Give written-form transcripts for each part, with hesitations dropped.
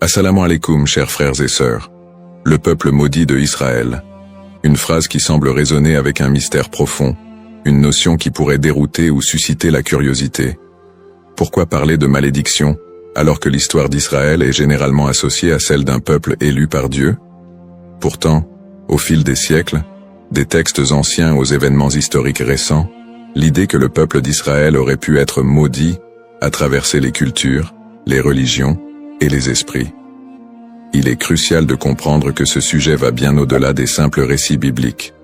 Assalamu alaikum, chers frères et sœurs. Le peuple maudit de Israël. Une phrase qui semble résonner avec un mystère profond, une notion qui pourrait dérouter ou susciter la curiosité. Pourquoi parler de malédiction, alors que l'histoire d'Israël est généralement associée à celle d'un peuple élu par Dieu? Pourtant, au fil des siècles, des textes anciens aux événements historiques récents, l'idée que le peuple d'Israël aurait pu être maudit a traversé les cultures, les religions et les esprits. Il est crucial de comprendre que ce sujet va bien au-delà des simples récits bibliques.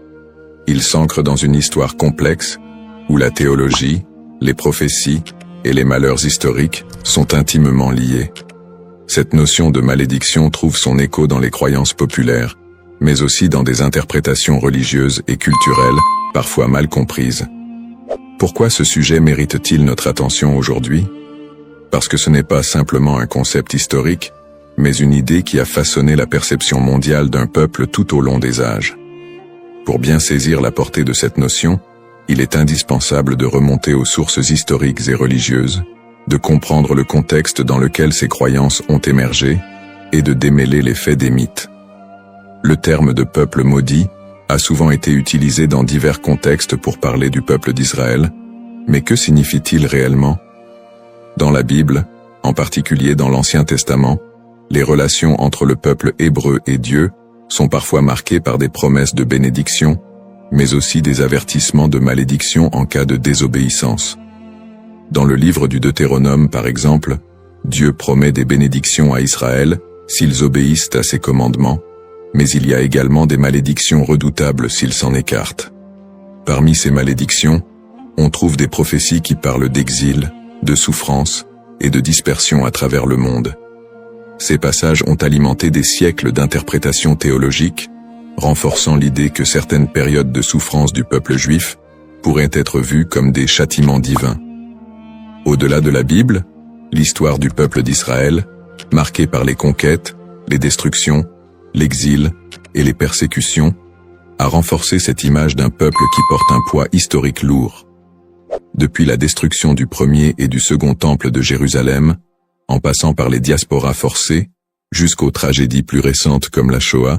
Il s'ancre dans une histoire complexe, où la théologie, les prophéties et les malheurs historiques sont intimement liés. Cette notion de malédiction trouve son écho dans les croyances populaires, mais aussi dans des interprétations religieuses et culturelles, parfois mal comprises. Pourquoi ce sujet mérite-t-il notre attention aujourd'hui? Parce que ce n'est pas simplement un concept historique, mais une idée qui a façonné la perception mondiale d'un peuple tout au long des âges. Pour bien saisir la portée de cette notion, il est indispensable de remonter aux sources historiques et religieuses, de comprendre le contexte dans lequel ces croyances ont émergé, et de démêler les faits des mythes. Le terme de peuple maudit a souvent été utilisé dans divers contextes pour parler du peuple d'Israël, mais que signifie-t-il réellement? Dans la Bible, en particulier dans l'Ancien Testament, les relations entre le peuple hébreu et Dieu sont parfois marquées par des promesses de bénédiction, mais aussi des avertissements de malédiction en cas de désobéissance. Dans le livre du Deutéronome par exemple, Dieu promet des bénédictions à Israël s'ils obéissent à ses commandements, mais il y a également des malédictions redoutables s'ils s'en écartent. Parmi ces malédictions, on trouve des prophéties qui parlent d'exil, de souffrance et de dispersion à travers le monde. Ces passages ont alimenté des siècles d'interprétations théologiques, renforçant l'idée que certaines périodes de souffrance du peuple juif pourraient être vues comme des châtiments divins. Au-delà de la Bible, l'histoire du peuple d'Israël, marquée par les conquêtes, les destructions, l'exil et les persécutions, a renforcé cette image d'un peuple qui porte un poids historique lourd. Depuis la destruction du premier et du second temple de Jérusalem, en passant par les diasporas forcées, jusqu'aux tragédies plus récentes comme la Shoah,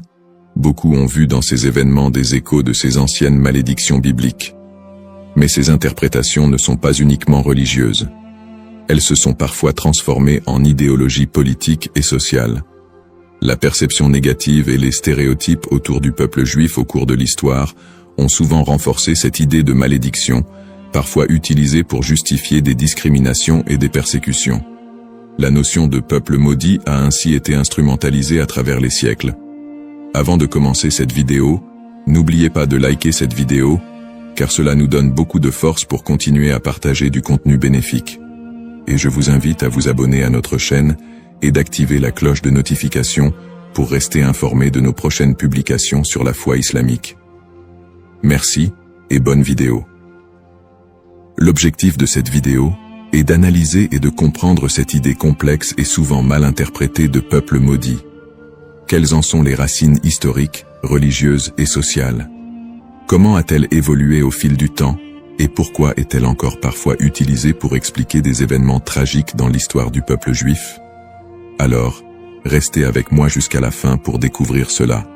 beaucoup ont vu dans ces événements des échos de ces anciennes malédictions bibliques. Mais ces interprétations ne sont pas uniquement religieuses. Elles se sont parfois transformées en idéologie politique et sociale. La perception négative et les stéréotypes autour du peuple juif au cours de l'histoire ont souvent renforcé cette idée de malédiction, parfois utilisée pour justifier des discriminations et des persécutions. La notion de peuple maudit a ainsi été instrumentalisée à travers les siècles. Avant de commencer cette vidéo, n'oubliez pas de liker cette vidéo, car cela nous donne beaucoup de force pour continuer à partager du contenu bénéfique. Et je vous invite à vous abonner à notre chaîne et d'activer la cloche de notification pour rester informé de nos prochaines publications sur la foi islamique. Merci et bonne vidéo. L'objectif de cette vidéo est d'analyser et de comprendre cette idée complexe et souvent mal interprétée de peuple maudit. Quelles en sont les racines historiques, religieuses et sociales? Comment a-t-elle évolué au fil du temps, et pourquoi est-elle encore parfois utilisée pour expliquer des événements tragiques dans l'histoire du peuple juif? Alors, restez avec moi jusqu'à la fin pour découvrir cela.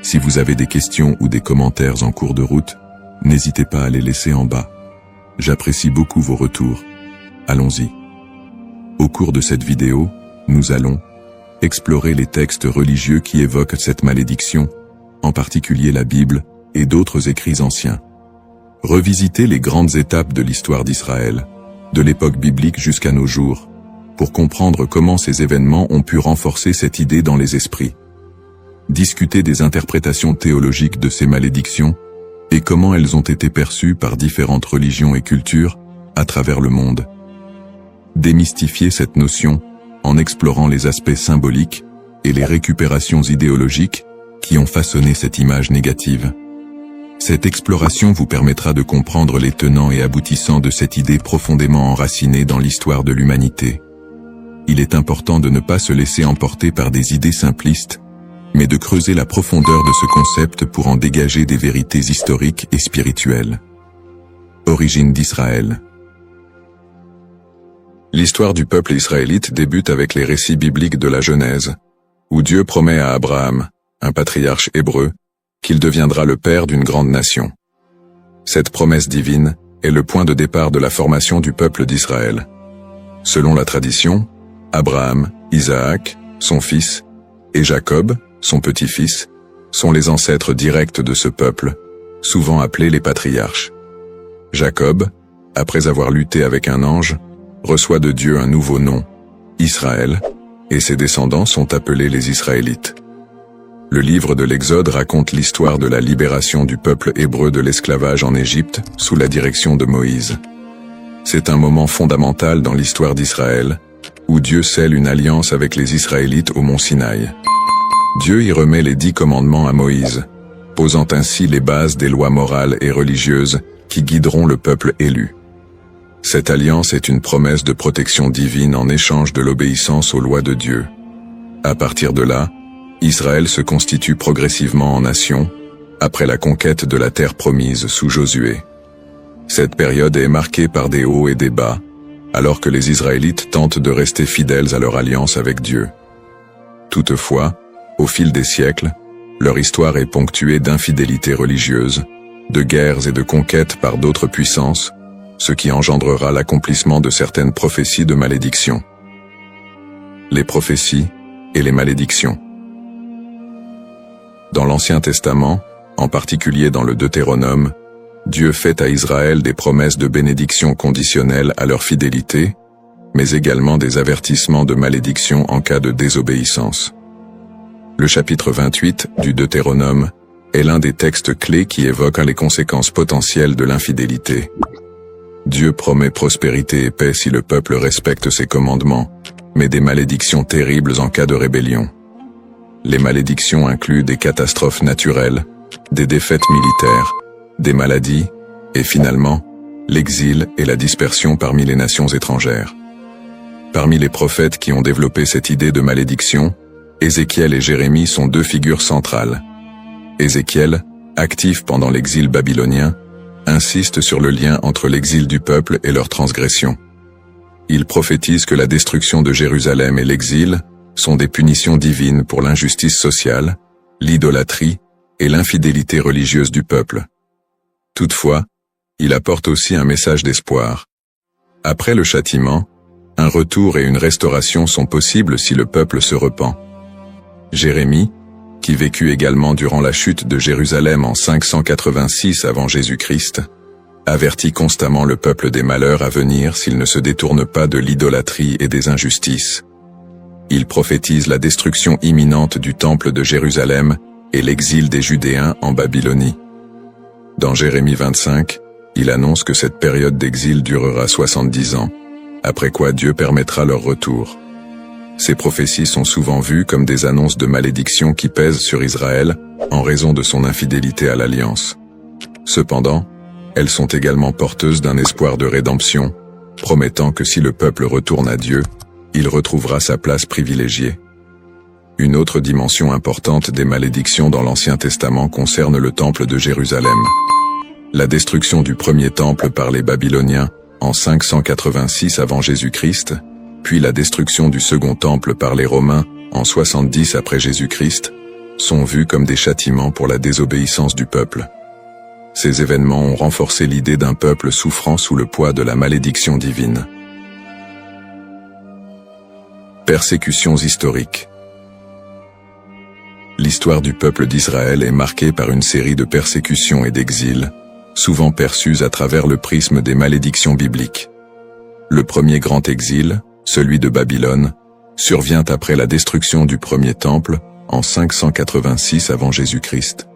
Si vous avez des questions ou des commentaires en cours de route, n'hésitez pas à les laisser en bas. J'apprécie beaucoup vos retours. Allons-y. Au cours de cette vidéo, nous allons explorer les textes religieux qui évoquent cette malédiction, en particulier la Bible et d'autres écrits anciens. Revisiter les grandes étapes de l'histoire d'Israël, de l'époque biblique jusqu'à nos jours, pour comprendre comment ces événements ont pu renforcer cette idée dans les esprits. Discuter des interprétations théologiques de ces malédictions, et comment elles ont été perçues par différentes religions et cultures à travers le monde. Démystifier cette notion en explorant les aspects symboliques et les récupérations idéologiques qui ont façonné cette image négative. Cette exploration vous permettra de comprendre les tenants et aboutissants de cette idée profondément enracinée dans l'histoire de l'humanité. Il est important de ne pas se laisser emporter par des idées simplistes, mais de creuser la profondeur de ce concept pour en dégager des vérités historiques et spirituelles. Origine d'Israël. L'histoire du peuple israélite débute avec les récits bibliques de la Genèse, où Dieu promet à Abraham, un patriarche hébreu, qu'il deviendra le père d'une grande nation. Cette promesse divine est le point de départ de la formation du peuple d'Israël. Selon la tradition, Abraham, Isaac, son fils, et Jacob, son petit-fils, sont les ancêtres directs de ce peuple, souvent appelés les patriarches. Jacob, après avoir lutté avec un ange, reçoit de Dieu un nouveau nom, Israël, et ses descendants sont appelés les Israélites. Le livre de l'Exode raconte l'histoire de la libération du peuple hébreu de l'esclavage en Égypte sous la direction de Moïse. C'est un moment fondamental dans l'histoire d'Israël, où Dieu scelle une alliance avec les Israélites au mont Sinaï. Dieu y remet les 10 commandements à Moïse, posant ainsi les bases des lois morales et religieuses qui guideront le peuple élu. Cette alliance est une promesse de protection divine en échange de l'obéissance aux lois de Dieu. À partir de là, Israël se constitue progressivement en nation, après la conquête de la terre promise sous Josué. Cette période est marquée par des hauts et des bas, alors que les Israélites tentent de rester fidèles à leur alliance avec Dieu. Toutefois, au fil des siècles, leur histoire est ponctuée d'infidélités religieuses, de guerres et de conquêtes par d'autres puissances, ce qui engendrera l'accomplissement de certaines prophéties de malédiction. Les prophéties et les malédictions. Dans l'Ancien Testament, en particulier dans le Deutéronome, Dieu fait à Israël des promesses de bénédiction conditionnelles à leur fidélité, mais également des avertissements de malédiction en cas de désobéissance. Le chapitre 28 du Deutéronome est l'un des textes clés qui évoque les conséquences potentielles de l'infidélité. Dieu promet prospérité et paix si le peuple respecte ses commandements, mais des malédictions terribles en cas de rébellion. Les malédictions incluent des catastrophes naturelles, des défaites militaires, des maladies, et finalement, l'exil et la dispersion parmi les nations étrangères. Parmi les prophètes qui ont développé cette idée de malédiction, Ézéchiel et Jérémie sont 2 figures centrales. Ézéchiel, actif pendant l'exil babylonien, insiste sur le lien entre l'exil du peuple et leur transgression. Il prophétise que la destruction de Jérusalem et l'exil sont des punitions divines pour l'injustice sociale, l'idolâtrie et l'infidélité religieuse du peuple. Toutefois, il apporte aussi un message d'espoir. Après le châtiment, un retour et une restauration sont possibles si le peuple se repent. Jérémie, qui vécut également durant la chute de Jérusalem en 586 avant Jésus-Christ, avertit constamment le peuple des malheurs à venir s'il ne se détourne pas de l'idolâtrie et des injustices. Il prophétise la destruction imminente du temple de Jérusalem et l'exil des Judéens en Babylonie. Dans Jérémie 25, il annonce que cette période d'exil durera 70 ans, après quoi Dieu permettra leur retour. Ces prophéties sont souvent vues comme des annonces de malédiction qui pèsent sur Israël en raison de son infidélité à l'alliance. Cependant, elles sont également porteuses d'un espoir de rédemption, promettant que si le peuple retourne à Dieu, il retrouvera sa place privilégiée. Une autre dimension importante des malédictions dans l'Ancien Testament concerne le temple de Jérusalem. La destruction du premier temple par les Babyloniens en 586 avant Jésus-Christ, puis la destruction du second temple par les Romains en 70 après Jésus-Christ, sont vus comme des châtiments pour la désobéissance du peuple. Ces événements ont renforcé l'idée d'un peuple souffrant sous le poids de la malédiction divine. Persécutions historiques. L'histoire du peuple d'Israël est marquée par une série de persécutions et d'exils, souvent perçues à travers le prisme des malédictions bibliques. Le premier grand exil, celui de Babylone, survient après la destruction du premier temple en 586 avant Jésus-Christ.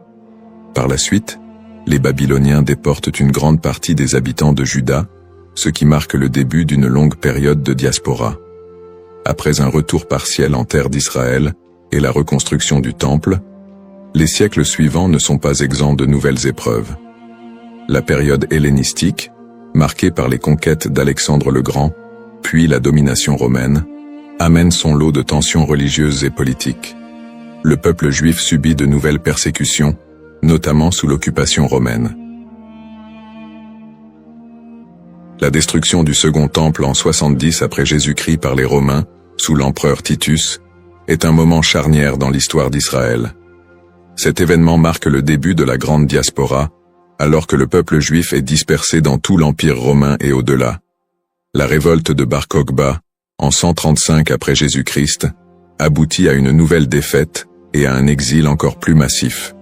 Par la suite, les Babyloniens déportent une grande partie des habitants de Juda, ce qui marque le début d'une longue période de diaspora. Après un retour partiel en terre d'Israël et la reconstruction du temple, les siècles suivants ne sont pas exempts de nouvelles épreuves. La période hellénistique, marquée par les conquêtes d'Alexandre le Grand, puis la domination romaine, amène son lot de tensions religieuses et politiques. Le peuple juif subit de nouvelles persécutions, notamment sous l'occupation romaine. La destruction du Second Temple en 70 après Jésus-Christ par les Romains, sous l'empereur Titus, est un moment charnière dans l'histoire d'Israël. Cet événement marque le début de la grande diaspora, alors que le peuple juif est dispersé dans tout l'Empire romain et au-delà. La révolte de Bar Kokhba, en 135 après Jésus-Christ, aboutit à une nouvelle défaite et à un exil encore plus massif.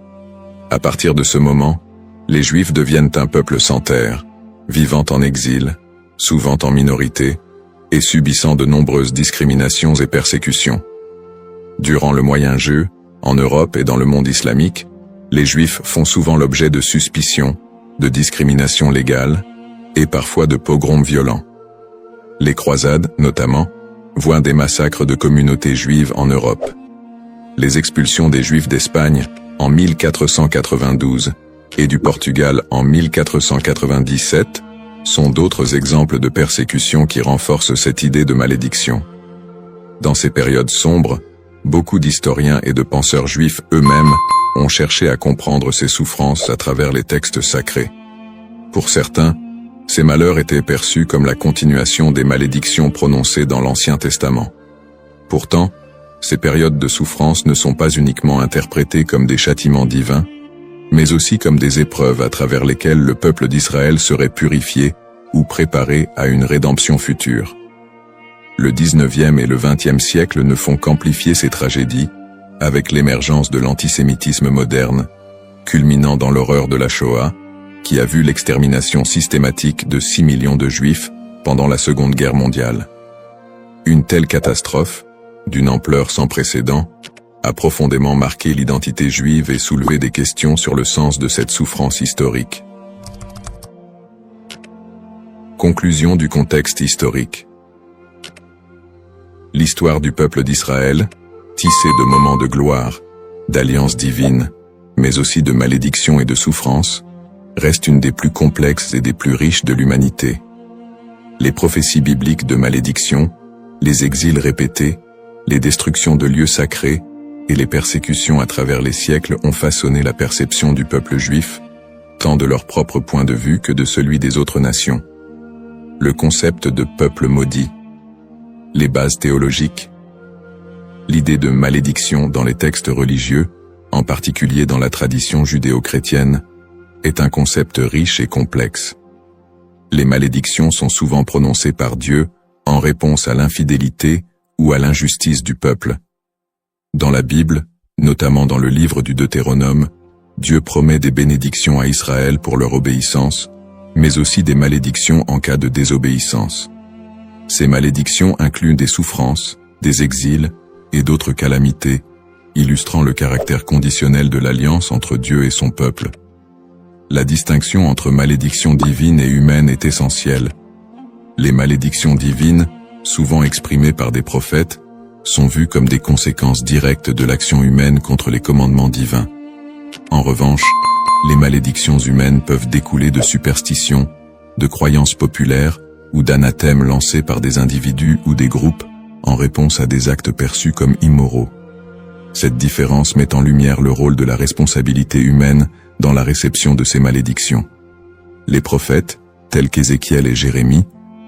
À partir de ce moment, les Juifs deviennent un peuple sans terre, vivant en exil, souvent en minorité, et subissant de nombreuses discriminations et persécutions. Durant le Moyen-Âge, en Europe et dans le monde islamique, les Juifs font souvent l'objet de suspicions, de discriminations légales, et parfois de pogroms violents. Les croisades, notamment, voient des massacres de communautés juives en Europe. Les expulsions des Juifs d'Espagne, en 1492, et du Portugal en 1497, sont d'autres exemples de persécutions qui renforcent cette idée de malédiction. Dans ces périodes sombres, beaucoup d'historiens et de penseurs juifs eux-mêmes ont cherché à comprendre ces souffrances à travers les textes sacrés. Pour certains, ces malheurs étaient perçus comme la continuation des malédictions prononcées dans l'Ancien Testament. Pourtant, ces périodes de souffrance ne sont pas uniquement interprétées comme des châtiments divins, mais aussi comme des épreuves à travers lesquelles le peuple d'Israël serait purifié ou préparé à une rédemption future. Le 19e et le 20e siècle ne font qu'amplifier ces tragédies, avec l'émergence de l'antisémitisme moderne, culminant dans l'horreur de la Shoah, qui a vu l'extermination systématique de 6 millions de Juifs pendant la Seconde Guerre mondiale. Une telle catastrophe, d'une ampleur sans précédent, a profondément marqué l'identité juive et soulevé des questions sur le sens de cette souffrance historique. Conclusion du contexte historique. L'histoire du peuple d'Israël, tissée de moments de gloire, d'alliances divines, mais aussi de malédictions et de souffrances, reste une des plus complexes et des plus riches de l'humanité. Les prophéties bibliques de malédiction, les exils répétés, les destructions de lieux sacrés et les persécutions à travers les siècles ont façonné la perception du peuple juif, tant de leur propre point de vue que de celui des autres nations. Le concept de peuple maudit, les bases théologiques, l'idée de malédiction dans les textes religieux, en particulier dans la tradition judéo-chrétienne, est un concept riche et complexe. Les malédictions sont souvent prononcées par Dieu en réponse à l'infidélité ou à l'injustice du peuple. Dans la Bible, notamment dans le livre du Deutéronome, Dieu promet des bénédictions à Israël pour leur obéissance, mais aussi des malédictions en cas de désobéissance. Ces malédictions incluent des souffrances, des exils et d'autres calamités, illustrant le caractère conditionnel de l'alliance entre Dieu et son peuple. La distinction entre malédiction divine et humaine est essentielle. Les malédictions divines, souvent exprimées par des prophètes, sont vues comme des conséquences directes de l'action humaine contre les commandements divins. En revanche, les malédictions humaines peuvent découler de superstitions, de croyances populaires ou d'anathèmes lancés par des individus ou des groupes en réponse à des actes perçus comme immoraux. Cette différence met en lumière le rôle de la responsabilité humaine dans la réception de ces malédictions. Les prophètes, tels qu'Ézéchiel et Jérémie,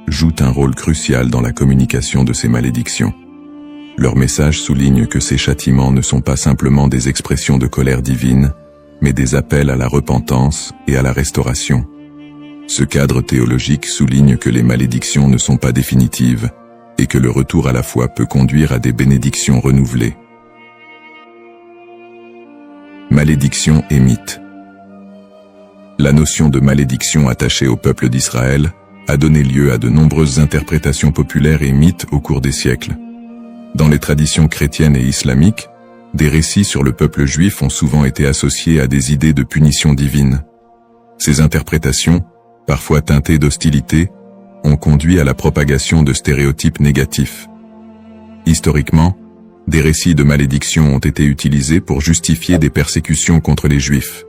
jouent un rôle crucial dans la communication de ces malédictions. Leur message souligne que ces châtiments ne sont pas simplement des expressions de colère divine, mais des appels à la repentance et à la restauration. Ce cadre théologique souligne que les malédictions ne sont pas définitives, et que le retour à la foi peut conduire à des bénédictions renouvelées. Malédiction et mythe. La notion de malédiction attachée au peuple d'Israël a donné lieu à de nombreuses interprétations populaires et mythes au cours des siècles. Dans les traditions chrétiennes et islamiques, des récits sur le peuple juif ont souvent été associés à des idées de punition divine. Ces interprétations, parfois teintées d'hostilité, ont conduit à la propagation de stéréotypes négatifs. Historiquement, des récits de malédiction ont été utilisés pour justifier des persécutions contre les Juifs.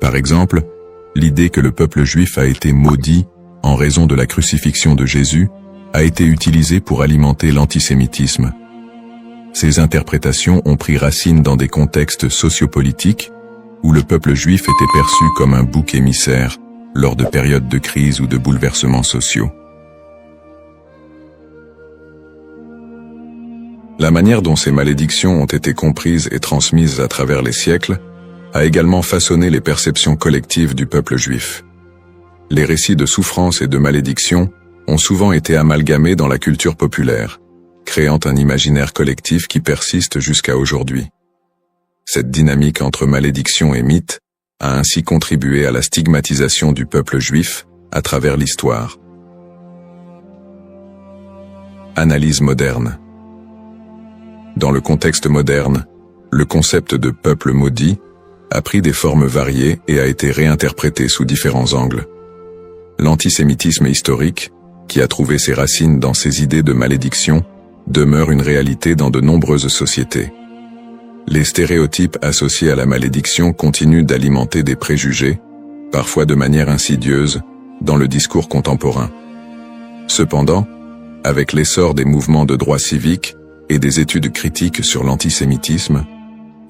Par exemple, l'idée que le peuple juif a été maudit en raison de la crucifixion de Jésus a été utilisée pour alimenter l'antisémitisme. Ces interprétations ont pris racine dans des contextes sociopolitiques où le peuple juif était perçu comme un bouc émissaire, lors de périodes de crise ou de bouleversements sociaux. La manière dont ces malédictions ont été comprises et transmises à travers les siècles a également façonné les perceptions collectives du peuple juif. Les récits de souffrance et de malédiction ont souvent été amalgamés dans la culture populaire, créant un imaginaire collectif qui persiste jusqu'à aujourd'hui. Cette dynamique entre malédiction et mythe a ainsi contribué à la stigmatisation du peuple juif à travers l'histoire. Analyse moderne. Dans le contexte moderne, le concept de peuple maudit a pris des formes variées et a été réinterprété sous différents angles. L'antisémitisme historique, qui a trouvé ses racines dans ces idées de malédiction, demeure une réalité dans de nombreuses sociétés. Les stéréotypes associés à la malédiction continuent d'alimenter des préjugés, parfois de manière insidieuse, dans le discours contemporain. Cependant, avec l'essor des mouvements de droits civiques et des études critiques sur l'antisémitisme,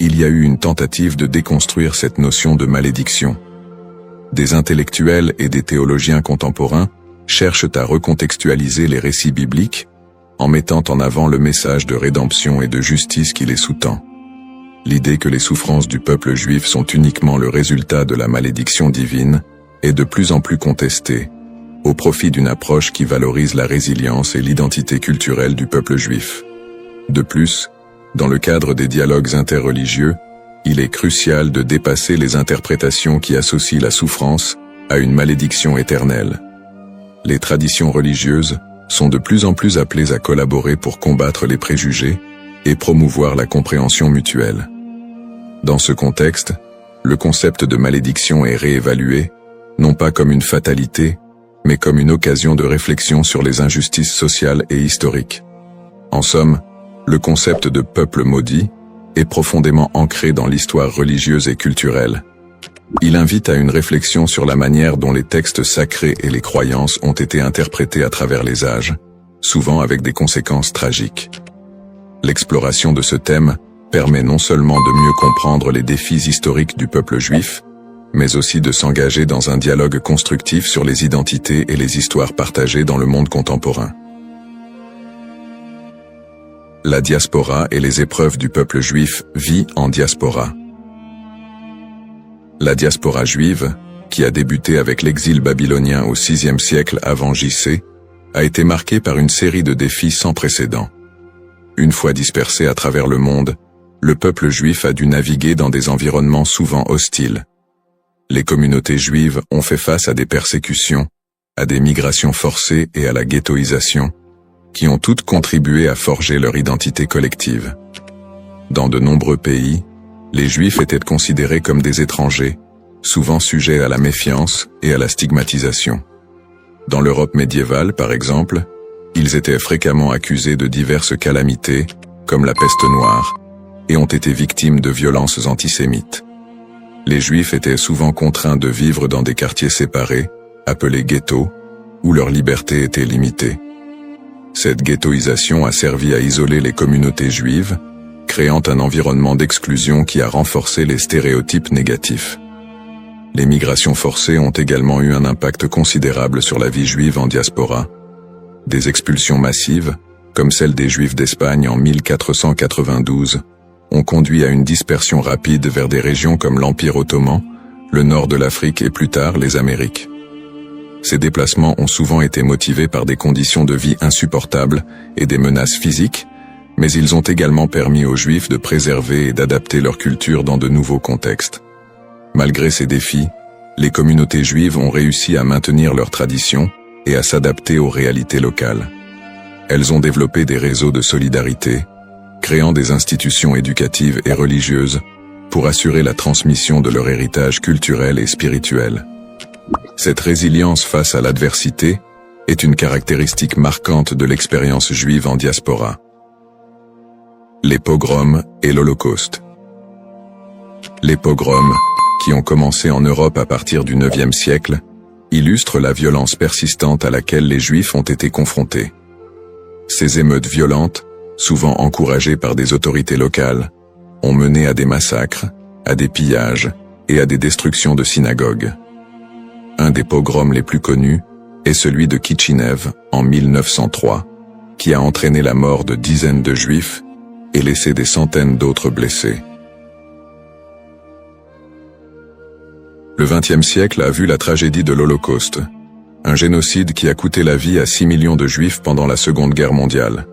il y a eu une tentative de déconstruire cette notion de malédiction. Des intellectuels et des théologiens contemporains cherchent à recontextualiser les récits bibliques en mettant en avant le message de rédemption et de justice qui les sous-tend. L'idée que les souffrances du peuple juif sont uniquement le résultat de la malédiction divine est de plus en plus contestée, au profit d'une approche qui valorise la résilience et l'identité culturelle du peuple juif. De plus, dans le cadre des dialogues interreligieux, il est crucial de dépasser les interprétations qui associent la souffrance à une malédiction éternelle. Les traditions religieuses sont de plus en plus appelées à collaborer pour combattre les préjugés et promouvoir la compréhension mutuelle. Dans ce contexte, le concept de malédiction est réévalué, non pas comme une fatalité, mais comme une occasion de réflexion sur les injustices sociales et historiques. En somme, le concept de peuple maudit est profondément ancré dans l'histoire religieuse et culturelle. Il invite à une réflexion sur la manière dont les textes sacrés et les croyances ont été interprétés à travers les âges, souvent avec des conséquences tragiques. L'exploration de ce thème permet non seulement de mieux comprendre les défis historiques du peuple juif, mais aussi de s'engager dans un dialogue constructif sur les identités et les histoires partagées dans le monde contemporain. La diaspora et les épreuves du peuple juif vit en diaspora. La diaspora juive, qui a débuté avec l'exil babylonien au VIe siècle avant JC, a été marquée par une série de défis sans précédent. Une fois dispersé à travers le monde, le peuple juif a dû naviguer dans des environnements souvent hostiles. Les communautés juives ont fait face à des persécutions, à des migrations forcées et à la ghettoisation, qui ont toutes contribué à forger leur identité collective. Dans de nombreux pays, les Juifs étaient considérés comme des étrangers, souvent sujets à la méfiance et à la stigmatisation. Dans l'Europe médiévale, par exemple, ils étaient fréquemment accusés de diverses calamités, comme la peste noire, et ont été victimes de violences antisémites. Les Juifs étaient souvent contraints de vivre dans des quartiers séparés, appelés ghettos, où leur liberté était limitée. Cette ghettoisation a servi à isoler les communautés juives, créant un environnement d'exclusion qui a renforcé les stéréotypes négatifs. Les migrations forcées ont également eu un impact considérable sur la vie juive en diaspora. Des expulsions massives, comme celle des Juifs d'Espagne en 1492, ont conduit à une dispersion rapide vers des régions comme l'Empire ottoman, le nord de l'Afrique et plus tard les Amériques. Ces déplacements ont souvent été motivés par des conditions de vie insupportables et des menaces physiques, mais ils ont également permis aux Juifs de préserver et d'adapter leur culture dans de nouveaux contextes. Malgré ces défis, les communautés juives ont réussi à maintenir leurs traditions et à s'adapter aux réalités locales. Elles ont développé des réseaux de solidarité, créant des institutions éducatives et religieuses pour assurer la transmission de leur héritage culturel et spirituel. Cette résilience face à l'adversité est une caractéristique marquante de l'expérience juive en diaspora. Les pogroms et l'Holocauste. Les pogroms, qui ont commencé en Europe à partir du IXe siècle, illustrent la violence persistante à laquelle les Juifs ont été confrontés. Ces émeutes violentes, souvent encouragées par des autorités locales, ont mené à des massacres, à des pillages et à des destructions de synagogues. Un des pogroms les plus connus est celui de Kitchinev en 1903, qui a entraîné la mort de dizaines de Juifs et laissé des centaines d'autres blessés. Le XXe siècle a vu la tragédie de l'Holocauste, un génocide qui a coûté la vie à 6 millions de Juifs pendant la Seconde Guerre mondiale.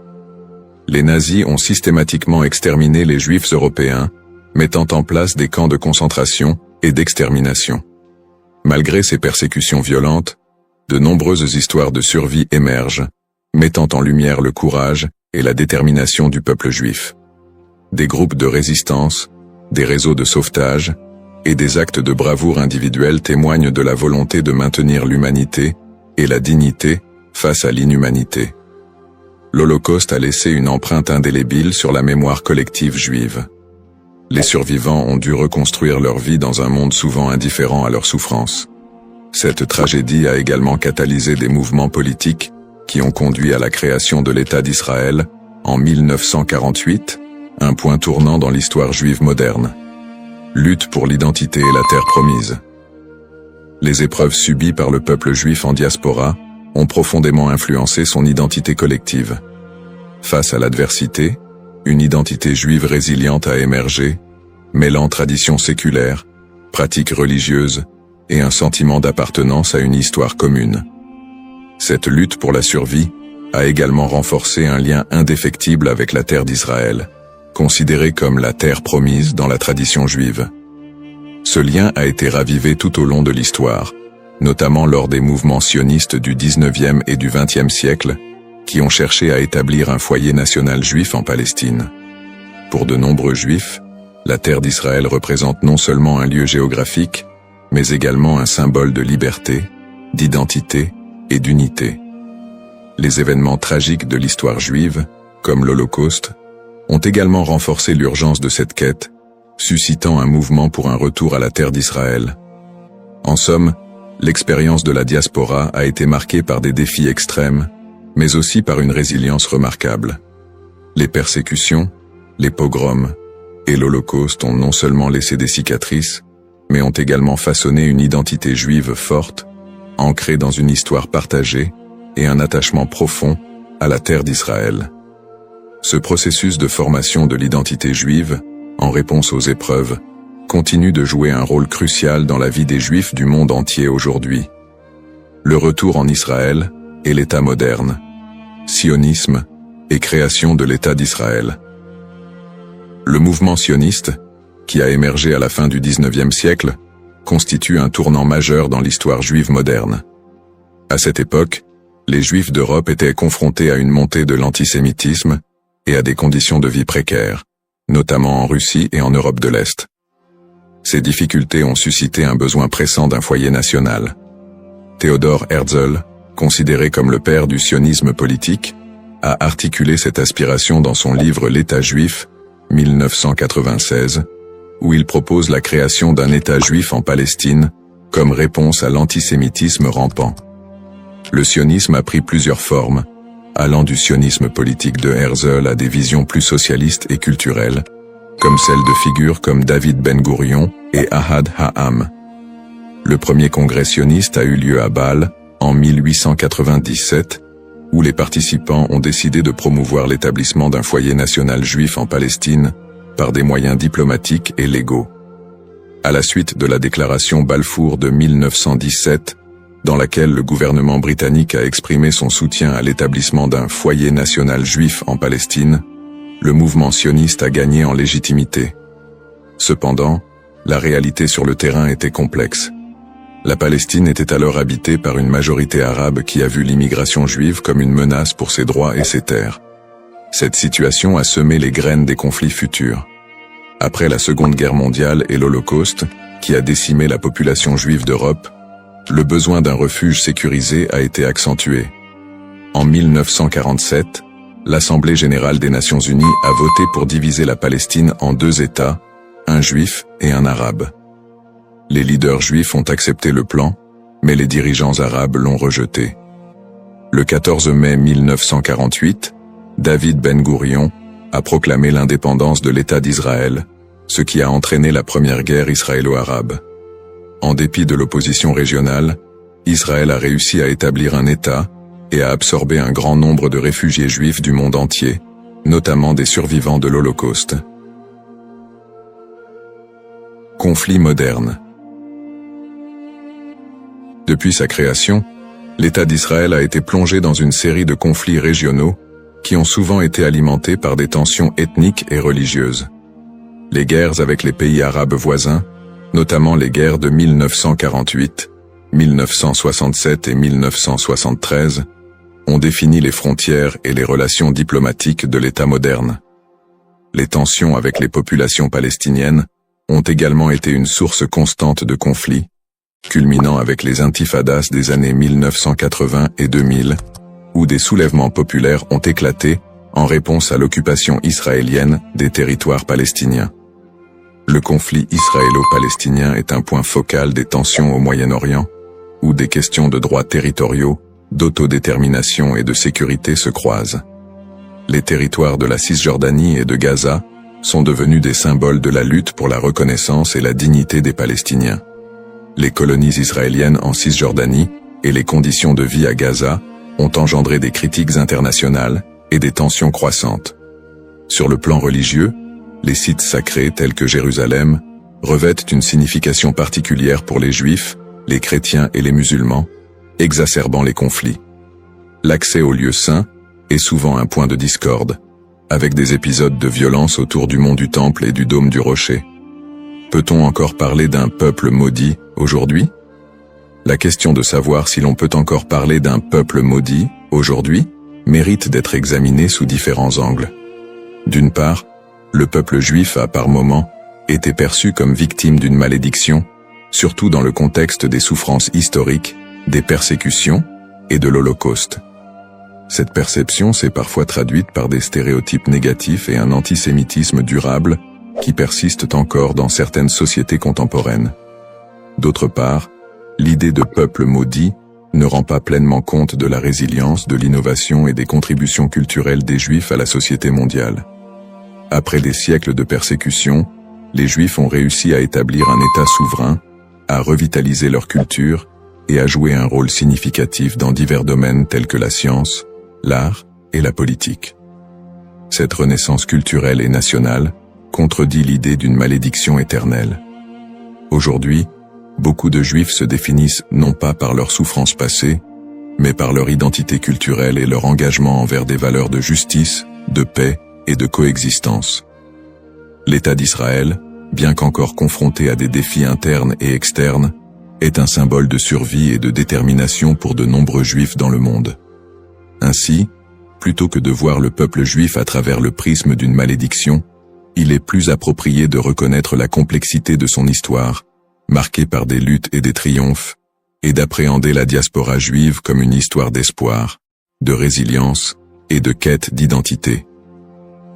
Les nazis ont systématiquement exterminé les Juifs européens, mettant en place des camps de concentration et d'extermination. Malgré ces persécutions violentes, de nombreuses histoires de survie émergent, mettant en lumière le courage et la détermination du peuple juif. Des groupes de résistance, des réseaux de sauvetage et des actes de bravoure individuels témoignent de la volonté de maintenir l'humanité et la dignité face à l'inhumanité. L'Holocauste a laissé une empreinte indélébile sur la mémoire collective juive. Les survivants ont dû reconstruire leur vie dans un monde souvent indifférent à leurs souffrances. Cette tragédie a également catalysé des mouvements politiques qui ont conduit à la création de l'État d'Israël en 1948, un point tournant dans l'histoire juive moderne. Lutte pour l'identité et la terre promise. Les épreuves subies par le peuple juif en diaspora ont profondément influencé son identité collective. Face à l'adversité, une identité juive résiliente a émergé, mêlant traditions séculaires, pratiques religieuses et un sentiment d'appartenance à une histoire commune. Cette lutte pour la survie a également renforcé un lien indéfectible avec la terre d'Israël, considérée comme la terre promise dans la tradition juive. Ce lien a été ravivé tout au long de l'histoire, notamment lors des mouvements sionistes du XIXe et du XXe siècle, qui ont cherché à établir un foyer national juif en Palestine. Pour de nombreux juifs, la terre d'Israël représente non seulement un lieu géographique, mais également un symbole de liberté, d'identité et d'unité. Les événements tragiques de l'histoire juive, comme l'Holocauste, ont également renforcé l'urgence de cette quête, suscitant un mouvement pour un retour à la terre d'Israël. En somme, l'expérience de la diaspora a été marquée par des défis extrêmes, mais aussi par une résilience remarquable. Les persécutions, les pogroms et l'Holocauste ont non seulement laissé des cicatrices, mais ont également façonné une identité juive forte, ancrée dans une histoire partagée et un attachement profond à la terre d'Israël. Ce processus de formation de l'identité juive, en réponse aux épreuves, continue de jouer un rôle crucial dans la vie des Juifs du monde entier aujourd'hui. Le retour en Israël et l'État moderne, sionisme et création de l'État d'Israël. Le mouvement sioniste, qui a émergé à la fin du XIXe siècle, constitue un tournant majeur dans l'histoire juive moderne. À cette époque, les Juifs d'Europe étaient confrontés à une montée de l'antisémitisme et à des conditions de vie précaires, notamment en Russie et en Europe de l'Est. Ces difficultés ont suscité un besoin pressant d'un foyer national. Theodor Herzl, considéré comme le père du sionisme politique, a articulé cette aspiration dans son livre L'État juif, 1996, où il propose la création d'un État juif en Palestine comme réponse à l'antisémitisme rampant. Le sionisme a pris plusieurs formes, allant du sionisme politique de Herzl à des visions plus socialistes et culturelles, comme celles de figures comme David Ben-Gourion et Ahad Ha'am. Le premier congrès sioniste a eu lieu à Bâle, en 1897, où les participants ont décidé de promouvoir l'établissement d'un foyer national juif en Palestine par des moyens diplomatiques et légaux. À la suite de la déclaration Balfour de 1917, dans laquelle le gouvernement britannique a exprimé son soutien à l'établissement d'un foyer national juif en Palestine, le mouvement sioniste a gagné en légitimité. Cependant, la réalité sur le terrain était complexe. La Palestine était alors habitée par une majorité arabe qui a vu l'immigration juive comme une menace pour ses droits et ses terres. Cette situation a semé les graines des conflits futurs. Après la Seconde Guerre mondiale et l'Holocauste, qui a décimé la population juive d'Europe, le besoin d'un refuge sécurisé a été accentué. En 1947, l'Assemblée générale des Nations unies a voté pour diviser la Palestine en deux États, un juif et un arabe. Les leaders juifs ont accepté le plan, mais les dirigeants arabes l'ont rejeté. Le 14 mai 1948, David Ben-Gourion a proclamé l'indépendance de l'État d'Israël, ce qui a entraîné la première guerre israélo-arabe. En dépit de l'opposition régionale, Israël a réussi à établir un État et à absorber un grand nombre de réfugiés juifs du monde entier, notamment des survivants de l'Holocauste. Conflit moderne. Depuis sa création, l'État d'Israël a été plongé dans une série de conflits régionaux qui ont souvent été alimentés par des tensions ethniques et religieuses. Les guerres avec les pays arabes voisins, notamment les guerres de 1948, 1967 et 1973, ont défini les frontières et les relations diplomatiques de l'État moderne. Les tensions avec les populations palestiniennes ont également été une source constante de conflits, culminant avec les intifadas des années 1980 et 2000, où des soulèvements populaires ont éclaté en réponse à l'occupation israélienne des territoires palestiniens. Le conflit israélo-palestinien est un point focal des tensions au Moyen-Orient, où des questions de droits territoriaux, d'autodétermination et de sécurité se croisent. Les territoires de la Cisjordanie et de Gaza sont devenus des symboles de la lutte pour la reconnaissance et la dignité des Palestiniens. Les colonies israéliennes en Cisjordanie et les conditions de vie à Gaza ont engendré des critiques internationales et des tensions croissantes. Sur le plan religieux, les sites sacrés tels que Jérusalem revêtent une signification particulière pour les Juifs, les chrétiens et les musulmans, exacerbant les conflits. L'accès aux lieux saints est souvent un point de discorde, avec des épisodes de violence autour du mont du Temple et du dôme du Rocher. Peut-on encore parler d'un peuple maudit aujourd'hui? La question de savoir si l'on peut encore parler d'un peuple maudit aujourd'hui mérite d'être examinée sous différents angles. D'une part, le peuple juif a par moments été perçu comme victime d'une malédiction, surtout dans le contexte des souffrances historiques, des persécutions et de l'Holocauste. Cette perception s'est parfois traduite par des stéréotypes négatifs et un antisémitisme durable qui persistent encore dans certaines sociétés contemporaines. D'autre part, l'idée de peuple maudit ne rend pas pleinement compte de la résilience, de l'innovation et des contributions culturelles des Juifs à la société mondiale. Après des siècles de persécution, les Juifs ont réussi à établir un État souverain, à revitaliser leur culture et à jouer un rôle significatif dans divers domaines tels que la science, l'art et la politique. Cette renaissance culturelle et nationale contredit l'idée d'une malédiction éternelle. Aujourd'hui, beaucoup de Juifs se définissent non pas par leurs souffrances passées, mais par leur identité culturelle et leur engagement envers des valeurs de justice, de paix et de coexistence. L'État d'Israël, bien qu'encore confronté à des défis internes et externes, est un symbole de survie et de détermination pour de nombreux Juifs dans le monde. Ainsi, plutôt que de voir le peuple juif à travers le prisme d'une malédiction, il est plus approprié de reconnaître la complexité de son histoire, marquée par des luttes et des triomphes, et d'appréhender la diaspora juive comme une histoire d'espoir, de résilience et de quête d'identité.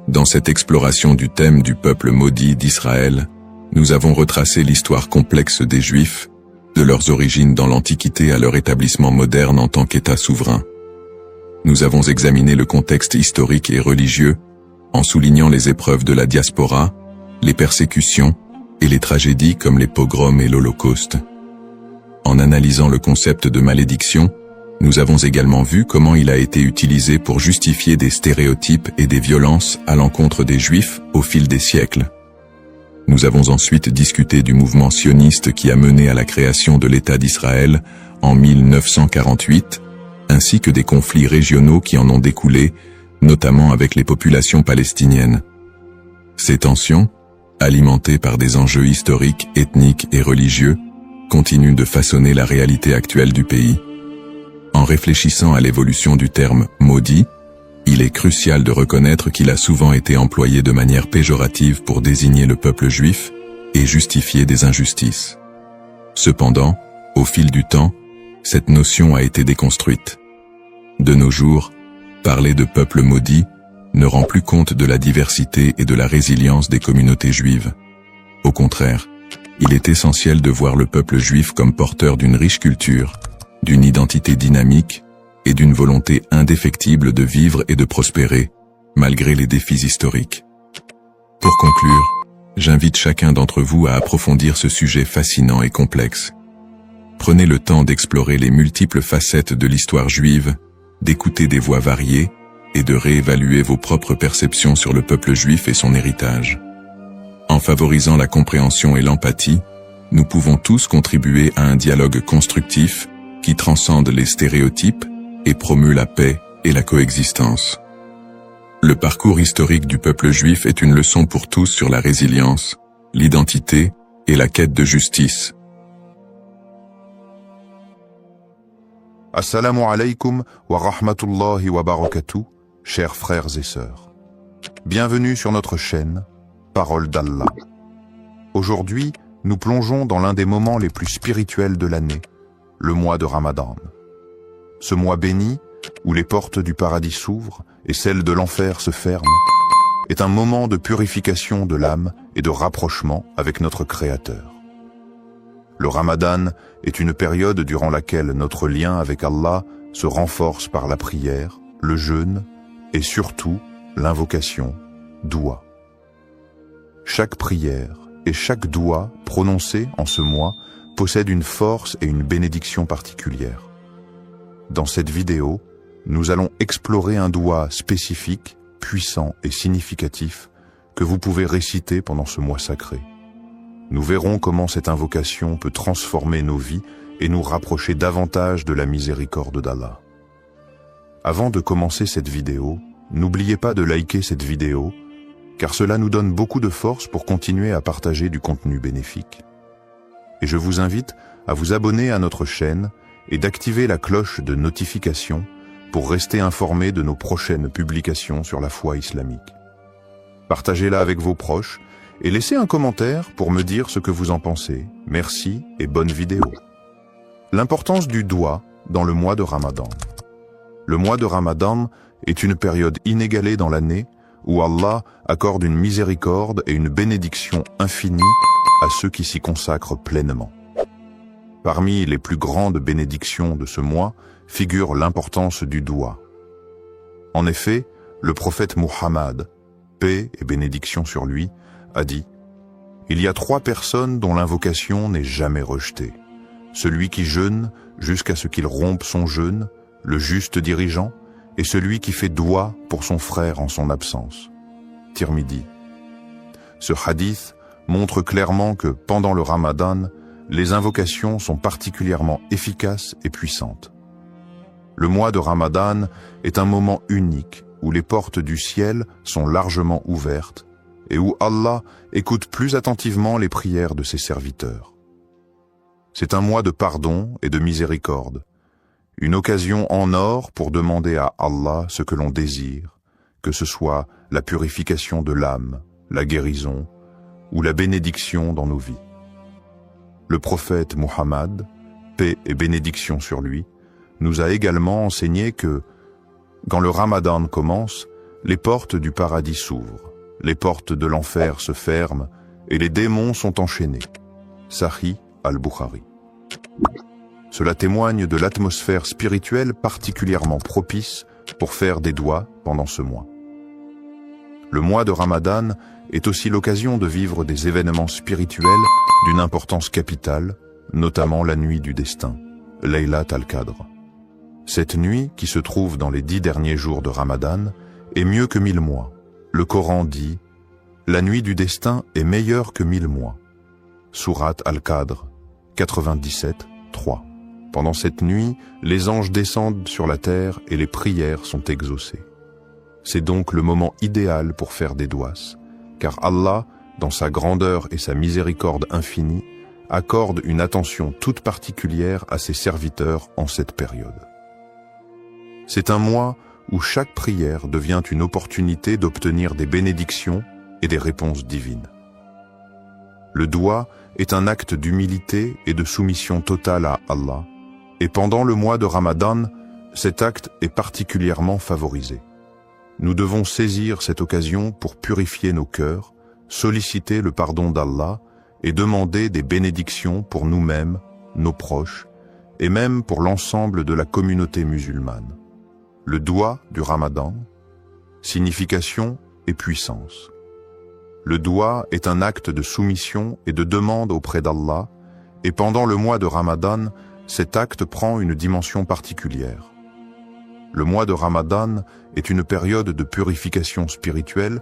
Dans cette exploration du thème du peuple maudit d'Israël, nous avons retracé l'histoire complexe des Juifs, de leurs origines dans l'Antiquité à leur établissement moderne en tant qu'État souverain. Nous avons examiné le contexte historique et religieux, en soulignant les épreuves de la diaspora, les persécutions et les tragédies comme les pogroms et l'Holocauste. En analysant le concept de malédiction, nous avons également vu comment il a été utilisé pour justifier des stéréotypes et des violences à l'encontre des Juifs au fil des siècles. Nous avons ensuite discuté du mouvement sioniste qui a mené à la création de l'État d'Israël en 1948, ainsi que des conflits régionaux qui en ont découlé, notamment avec les populations palestiniennes. Ces tensions, alimentées par des enjeux historiques, ethniques et religieux, continuent de façonner la réalité actuelle du pays. En réfléchissant à l'évolution du terme « maudit », il est crucial de reconnaître qu'il a souvent été employé de manière péjorative pour désigner le peuple juif et justifier des injustices. Cependant, au fil du temps, cette notion a été déconstruite. De nos jours, parler de peuple maudit ne rend plus compte de la diversité et de la résilience des communautés juives. Au contraire, il est essentiel de voir le peuple juif comme porteur d'une riche culture, d'une identité dynamique et d'une volonté indéfectible de vivre et de prospérer, malgré les défis historiques. Pour conclure, j'invite chacun d'entre vous à approfondir ce sujet fascinant et complexe. Prenez le temps d'explorer les multiples facettes de l'histoire juive, d'écouter des voix variées et de réévaluer vos propres perceptions sur le peuple juif et son héritage. En favorisant la compréhension et l'empathie, nous pouvons tous contribuer à un dialogue constructif qui transcende les stéréotypes et promeut la paix et la coexistence. Le parcours historique du peuple juif est une leçon pour tous sur la résilience, l'identité et la quête de justice. Assalamu alaikum wa rahmatullahi wa barakatuh, chers frères et sœurs. Bienvenue sur notre chaîne, Parole d'Allah. Aujourd'hui, nous plongeons dans l'un des moments les plus spirituels de l'année, le mois de Ramadan. Ce mois béni, où les portes du paradis s'ouvrent et celles de l'enfer se ferment, est un moment de purification de l'âme et de rapprochement avec notre Créateur. Le Ramadan est une période durant laquelle notre lien avec Allah se renforce par la prière, le jeûne et surtout l'invocation, doua. Chaque prière et chaque doua prononcée en ce mois possède une force et une bénédiction particulières. Dans cette vidéo, nous allons explorer un doua spécifique, puissant et significatif que vous pouvez réciter pendant ce mois sacré. Nous verrons comment cette invocation peut transformer nos vies et nous rapprocher davantage de la miséricorde d'Allah. Avant de commencer cette vidéo, n'oubliez pas de liker cette vidéo, car cela nous donne beaucoup de force pour continuer à partager du contenu bénéfique. Et je vous invite à vous abonner à notre chaîne et d'activer la cloche de notification pour rester informé de nos prochaines publications sur la foi islamique. Partagez-la avec vos proches et laissez un commentaire pour me dire ce que vous en pensez. Merci et bonne vidéo. L'importance du doua dans le mois de Ramadan. Le mois de Ramadan est une période inégalée dans l'année où Allah accorde une miséricorde et une bénédiction infinie à ceux qui s'y consacrent pleinement. Parmi les plus grandes bénédictions de ce mois figure l'importance du doua. En effet, le prophète Muhammad, paix et bénédiction sur lui, a dit « Il y a 3 personnes dont l'invocation n'est jamais rejetée. Celui qui jeûne jusqu'à ce qu'il rompe son jeûne, le juste dirigeant, et celui qui fait doua pour son frère en son absence. » Tirmidhi. Ce hadith montre clairement que pendant le Ramadan, les invocations sont particulièrement efficaces et puissantes. Le mois de Ramadan est un moment unique où les portes du ciel sont largement ouvertes et où Allah écoute plus attentivement les prières de ses serviteurs. C'est un mois de pardon et de miséricorde, une occasion en or pour demander à Allah ce que l'on désire, que ce soit la purification de l'âme, la guérison ou la bénédiction dans nos vies. Le prophète Muhammad, paix et bénédiction sur lui, nous a également enseigné que, quand le Ramadan commence, les portes du paradis s'ouvrent, les portes de l'enfer se ferment et les démons sont enchaînés. Sahih al-Bukhari. Cela témoigne de l'atmosphère spirituelle particulièrement propice pour faire des douas pendant ce mois. Le mois de Ramadan est aussi l'occasion de vivre des événements spirituels d'une importance capitale, notamment la nuit du destin, Laylat al-Qadr. Cette nuit, qui se trouve dans les 10 derniers jours de Ramadan, est mieux que 1000 mois. Le Coran dit « La nuit du destin est meilleure que 1000 mois ». Sourate al-Qadr, 97, 3. Pendant cette nuit, les anges descendent sur la terre et les prières sont exaucées. C'est donc le moment idéal pour faire des douas, car Allah, dans sa grandeur et sa miséricorde infinie, accorde une attention toute particulière à ses serviteurs en cette période. C'est un mois où chaque prière devient une opportunité d'obtenir des bénédictions et des réponses divines. Le doua est un acte d'humilité et de soumission totale à Allah, et pendant le mois de Ramadan, cet acte est particulièrement favorisé. Nous devons saisir cette occasion pour purifier nos cœurs, solliciter le pardon d'Allah et demander des bénédictions pour nous-mêmes, nos proches, et même pour l'ensemble de la communauté musulmane. Le doua du Ramadan, signification et puissance. Le doua est un acte de soumission et de demande auprès d'Allah, Et pendant le mois de Ramadan, cet acte prend une dimension particulière. Le mois de Ramadan est une période de purification spirituelle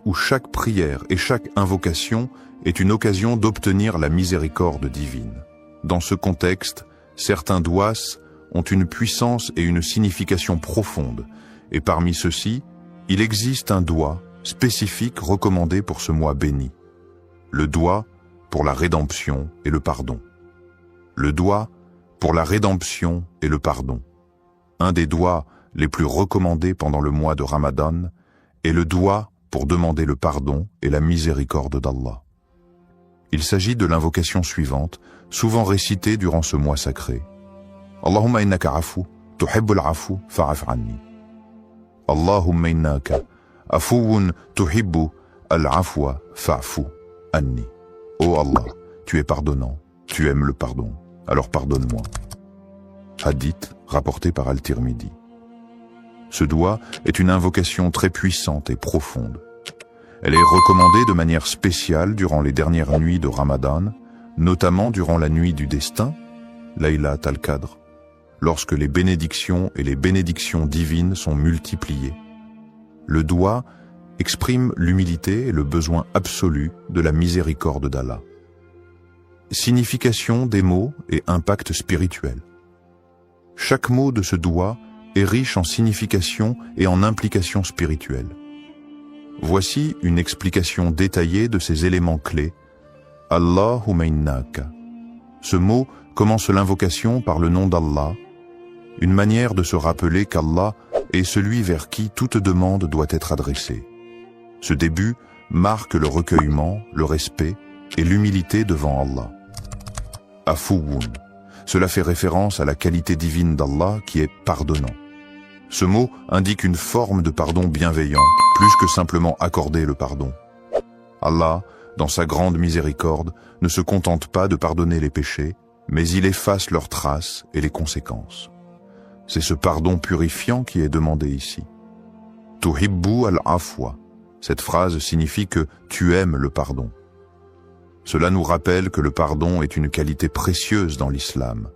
où chaque prière et chaque invocation est une occasion d'obtenir la miséricorde divine. Dans ce contexte, certains douas ont une puissance et une signification profonde, et parmi ceux-ci, il existe un doua spécifique recommandé pour ce mois béni. Le doua pour la rédemption et le pardon. Le doua pour la rédemption et le pardon. Un des douas les plus recommandés pendant le mois de Ramadan est le doua pour demander le pardon et la miséricorde d'Allah. Il s'agit de l'invocation suivante, souvent récitée durant ce mois sacré. Allahumma innaka afu, tuhibbul afu, fa'af anni. Allahumma innaka afuun tuhibbu al-afwa, fa'fu anni. Oh Allah, tu es pardonnant, tu aimes le pardon, alors pardonne-moi. Hadith rapporté par Al-Tirmidhi. Ce doua est une invocation très puissante et profonde. Elle est recommandée de manière spéciale durant les dernières nuits de Ramadan, notamment durant la nuit du destin, Laylat al-Qadr, lorsque les bénédictions et les bénédictions divines sont multipliées. Le doua exprime l'humilité et le besoin absolu de la miséricorde d'Allah. Signification des mots et impact spirituel. Chaque mot de ce doua est riche en signification et en implications spirituelles. Voici une explication détaillée de ces éléments clés. Allahumma innaka. Ce mot commence l'invocation par le nom d'Allah, une manière de se rappeler qu'Allah est celui vers qui toute demande doit être adressée. Ce début marque le recueillement, le respect et l'humilité devant Allah. Afuwun. Cela fait référence à la qualité divine d'Allah qui est pardonnant. Ce mot indique une forme de pardon bienveillant, plus que simplement accorder le pardon. Allah, dans sa grande miséricorde, ne se contente pas de pardonner les péchés, mais il efface leurs traces et les conséquences. C'est ce pardon purifiant qui est demandé ici. Tuhibbu al-afwa. Cette phrase signifie que tu aimes le pardon. Cela nous rappelle que le pardon est une qualité précieuse dans l'islam.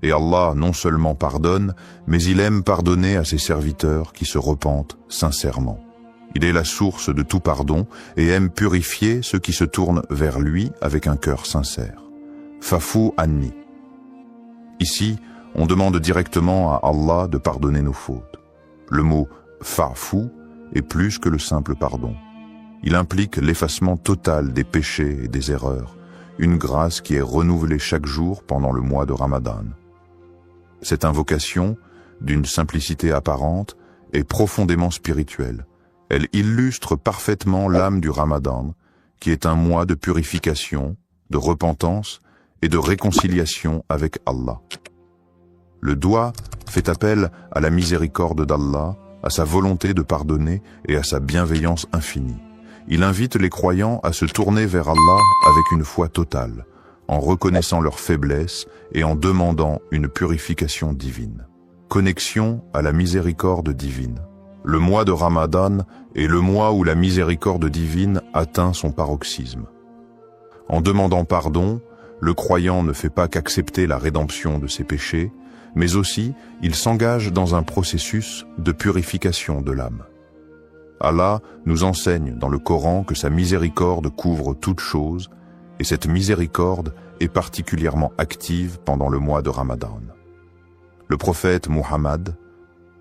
Et Allah non seulement pardonne, mais il aime pardonner à ses serviteurs qui se repentent sincèrement. Il est la source de tout pardon et aime purifier ceux qui se tournent vers lui avec un cœur sincère. Fa'fu anni. Ici, on demande directement à Allah de pardonner nos fautes. Le mot fa'fu est plus que le simple pardon. Il implique l'effacement total des péchés et des erreurs, une grâce qui est renouvelée chaque jour pendant le mois de Ramadan. Cette invocation, d'une simplicité apparente, est profondément spirituelle. Elle illustre parfaitement l'âme du Ramadan, qui est un mois de purification, de repentance et de réconciliation avec Allah. Le doua fait appel à la miséricorde d'Allah, à sa volonté de pardonner et à sa bienveillance infinie. Il invite les croyants à se tourner vers Allah avec une foi totale, en reconnaissant leur faiblesse et en demandant une purification divine. Connexion à la miséricorde divine. Le mois de Ramadan est le mois où la miséricorde divine atteint son paroxysme. En demandant pardon, le croyant ne fait pas qu'accepter la rédemption de ses péchés, mais aussi il s'engage dans un processus de purification de l'âme. Allah nous enseigne dans le Coran que sa miséricorde couvre toutes choses, et cette miséricorde est particulièrement active pendant le mois de Ramadan. Le prophète Muhammad,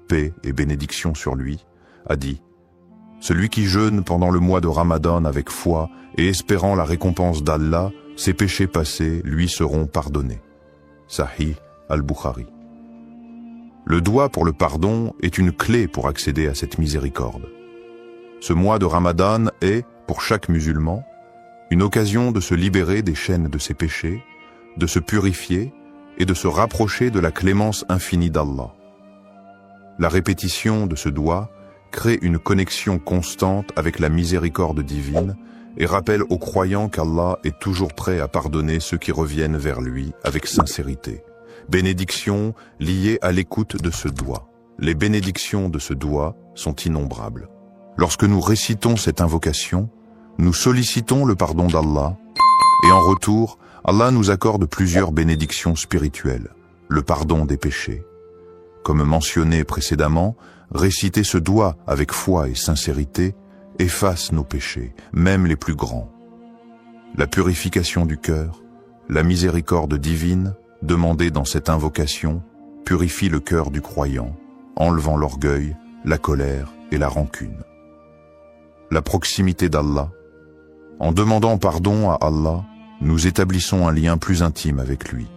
paix et bénédiction sur lui, a dit « Celui qui jeûne pendant le mois de Ramadan avec foi et espérant la récompense d'Allah, ses péchés passés lui seront pardonnés. » Sahih al-Bukhari. Le doua pour le pardon est une clé pour accéder à cette miséricorde. Ce mois de Ramadan est, pour chaque musulman, une occasion de se libérer des chaînes de ses péchés, de se purifier et de se rapprocher de la clémence infinie d'Allah. La répétition de ce doua crée une connexion constante avec la miséricorde divine et rappelle aux croyants qu'Allah est toujours prêt à pardonner ceux qui reviennent vers lui avec sincérité. Bénédictions liées à l'écoute de ce doua. Les bénédictions de ce doua sont innombrables. Lorsque nous récitons cette invocation, nous sollicitons le pardon d'Allah et en retour, Allah nous accorde plusieurs bénédictions spirituelles, le pardon des péchés. Comme mentionné précédemment, réciter ce doigt avec foi et sincérité efface nos péchés, même les plus grands. La purification du cœur, la miséricorde divine, demandée dans cette invocation, purifie le cœur du croyant, enlevant l'orgueil, la colère et la rancune. La proximité d'Allah. En demandant pardon à Allah, nous établissons un lien plus intime avec lui.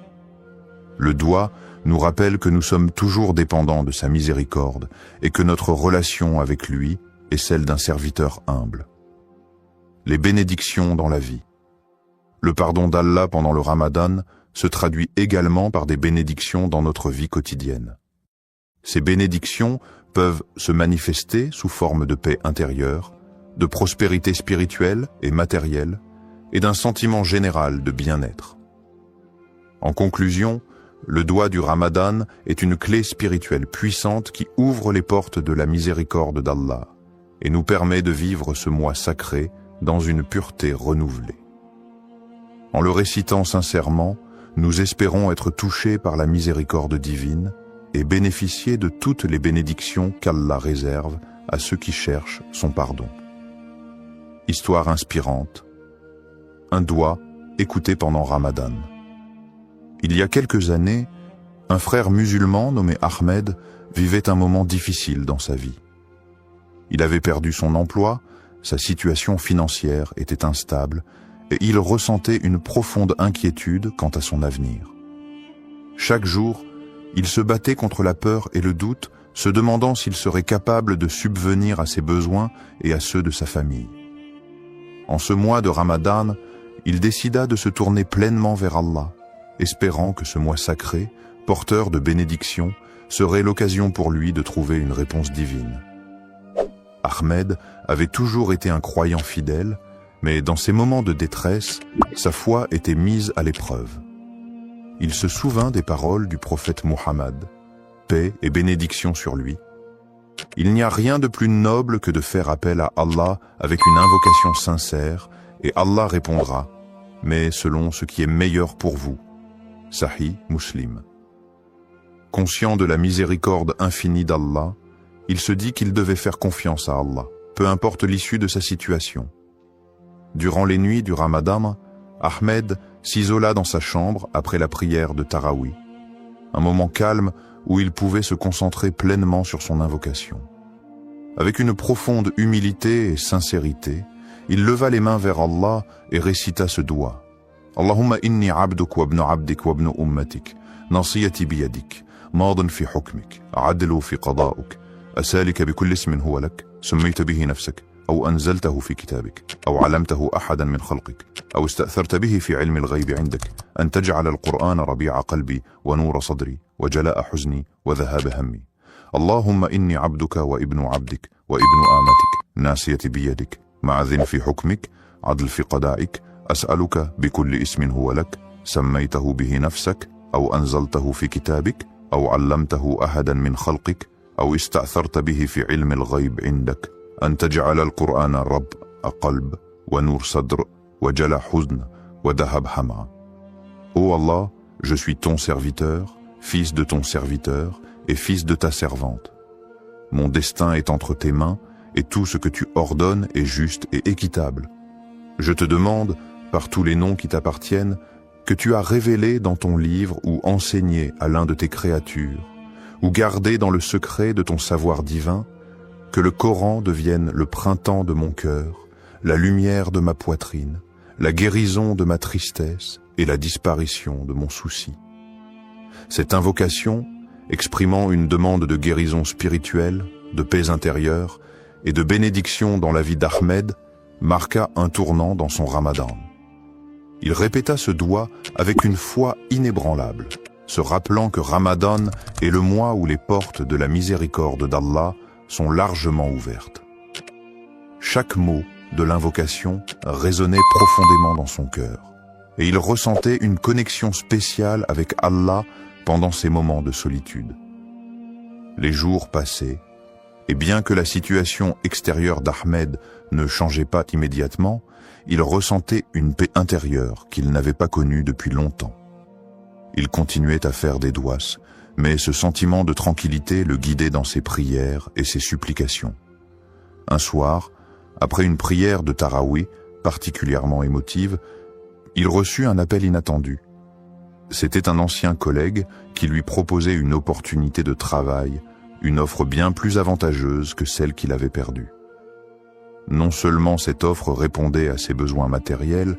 Le doigt nous rappelle que nous sommes toujours dépendants de sa miséricorde et que notre relation avec lui est celle d'un serviteur humble. Les bénédictions dans la vie. Le pardon d'Allah pendant le Ramadan se traduit également par des bénédictions dans notre vie quotidienne. Ces bénédictions peuvent se manifester sous forme de paix intérieure, de prospérité spirituelle et matérielle, et d'un sentiment général de bien-être. En conclusion, le doigt du Ramadan est une clé spirituelle puissante qui ouvre les portes de la miséricorde d'Allah et nous permet de vivre ce mois sacré dans une pureté renouvelée. En le récitant sincèrement, nous espérons être touchés par la miséricorde divine et bénéficier de toutes les bénédictions qu'Allah réserve à ceux qui cherchent son pardon. Histoire inspirante. Un doigt écouté pendant Ramadan. Il y a quelques années, un frère musulman nommé Ahmed vivait un moment difficile dans sa vie. Il avait perdu son emploi, sa situation financière était instable et il ressentait une profonde inquiétude quant à son avenir. Chaque jour, il se battait contre la peur et le doute, se demandant s'il serait capable de subvenir à ses besoins et à ceux de sa famille. En ce mois de Ramadan, il décida de se tourner pleinement vers Allah, espérant que ce mois sacré, porteur de bénédictions, serait l'occasion pour lui de trouver une réponse divine. Ahmed avait toujours été un croyant fidèle, mais dans ces moments de détresse, sa foi était mise à l'épreuve. Il se souvint des paroles du prophète Muhammad, paix et bénédiction sur lui. Il n'y a rien de plus noble que de faire appel à Allah avec une invocation sincère, et Allah répondra, mais selon ce qui est meilleur pour vous. Sahih Muslim. Conscient de la miséricorde infinie d'Allah, il se dit qu'il devait faire confiance à Allah, peu importe l'issue de sa situation. Durant les nuits du Ramadan, Ahmed s'isola dans sa chambre après la prière de Tarawih, un moment calme où il pouvait se concentrer pleinement sur son invocation. Avec une profonde humilité et sincérité, il leva les mains vers Allah et récita ce doigt. Allahumma inni abduk wa ibnu abdik wa ibnu ummatik, nasiyati biyadik, maadin fi hukmik, adlu fi qada'uk, أسألك بكل اسم هو لك سميت به نفسك أو أنزلته في كتابك أو علمته أحدا من خلقك أو استأثرت به في علم الغيب عندك أن تجعل القرآن ربيع قلبي ونور صدري وجلاء حزني وذهاب همي اللهم إني عبدك وابن عبدك وابن آمتك ناسية بيدك معذ في حكمك عدل في قضائك أسألك بكل اسم هو لك سميته به نفسك أو أنزلته في كتابك أو علمته أحدا من خلقك أو استأثرت به في علم الغيب عندك أن تجعل القرآن رب قلب ونور صدر وجلاء حزن وذهب همع. Ô Allah, je suis ton serviteur, fils de ton serviteur et fils de ta servante. Mon destin est entre tes mains et tout ce que tu ordonnes est juste et équitable. Je te demande, par tous les noms qui t'appartiennent, que tu as révélé dans ton livre ou enseigné à l'un de tes créatures, ou gardé dans le secret de ton savoir divin, que le Coran devienne le printemps de mon cœur, la lumière de ma poitrine, la guérison de ma tristesse et la disparition de mon souci. Cette invocation, exprimant une demande de guérison spirituelle, de paix intérieure et de bénédiction dans la vie d'Ahmed, marqua un tournant dans son Ramadan. Il répéta ce doigt avec une foi inébranlable, se rappelant que Ramadan est le mois où les portes de la miséricorde d'Allah sont largement ouvertes. Chaque mot de l'invocation résonnait profondément dans son cœur, et il ressentait une connexion spéciale avec Allah pendant ces moments de solitude. Les jours passaient, Et bien que la situation extérieure d'Ahmed ne changeait pas immédiatement, il ressentait une paix intérieure qu'il n'avait pas connue depuis longtemps. Il continuait à faire des douas, mais ce sentiment de tranquillité le guidait dans ses prières et ses supplications. Un soir, après une prière de Tarawih particulièrement émotive, il reçut un appel inattendu. C'était un ancien collègue qui lui proposait une opportunité de travail, une offre bien plus avantageuse que celle qu'il avait perdue. Non seulement cette offre répondait à ses besoins matériels,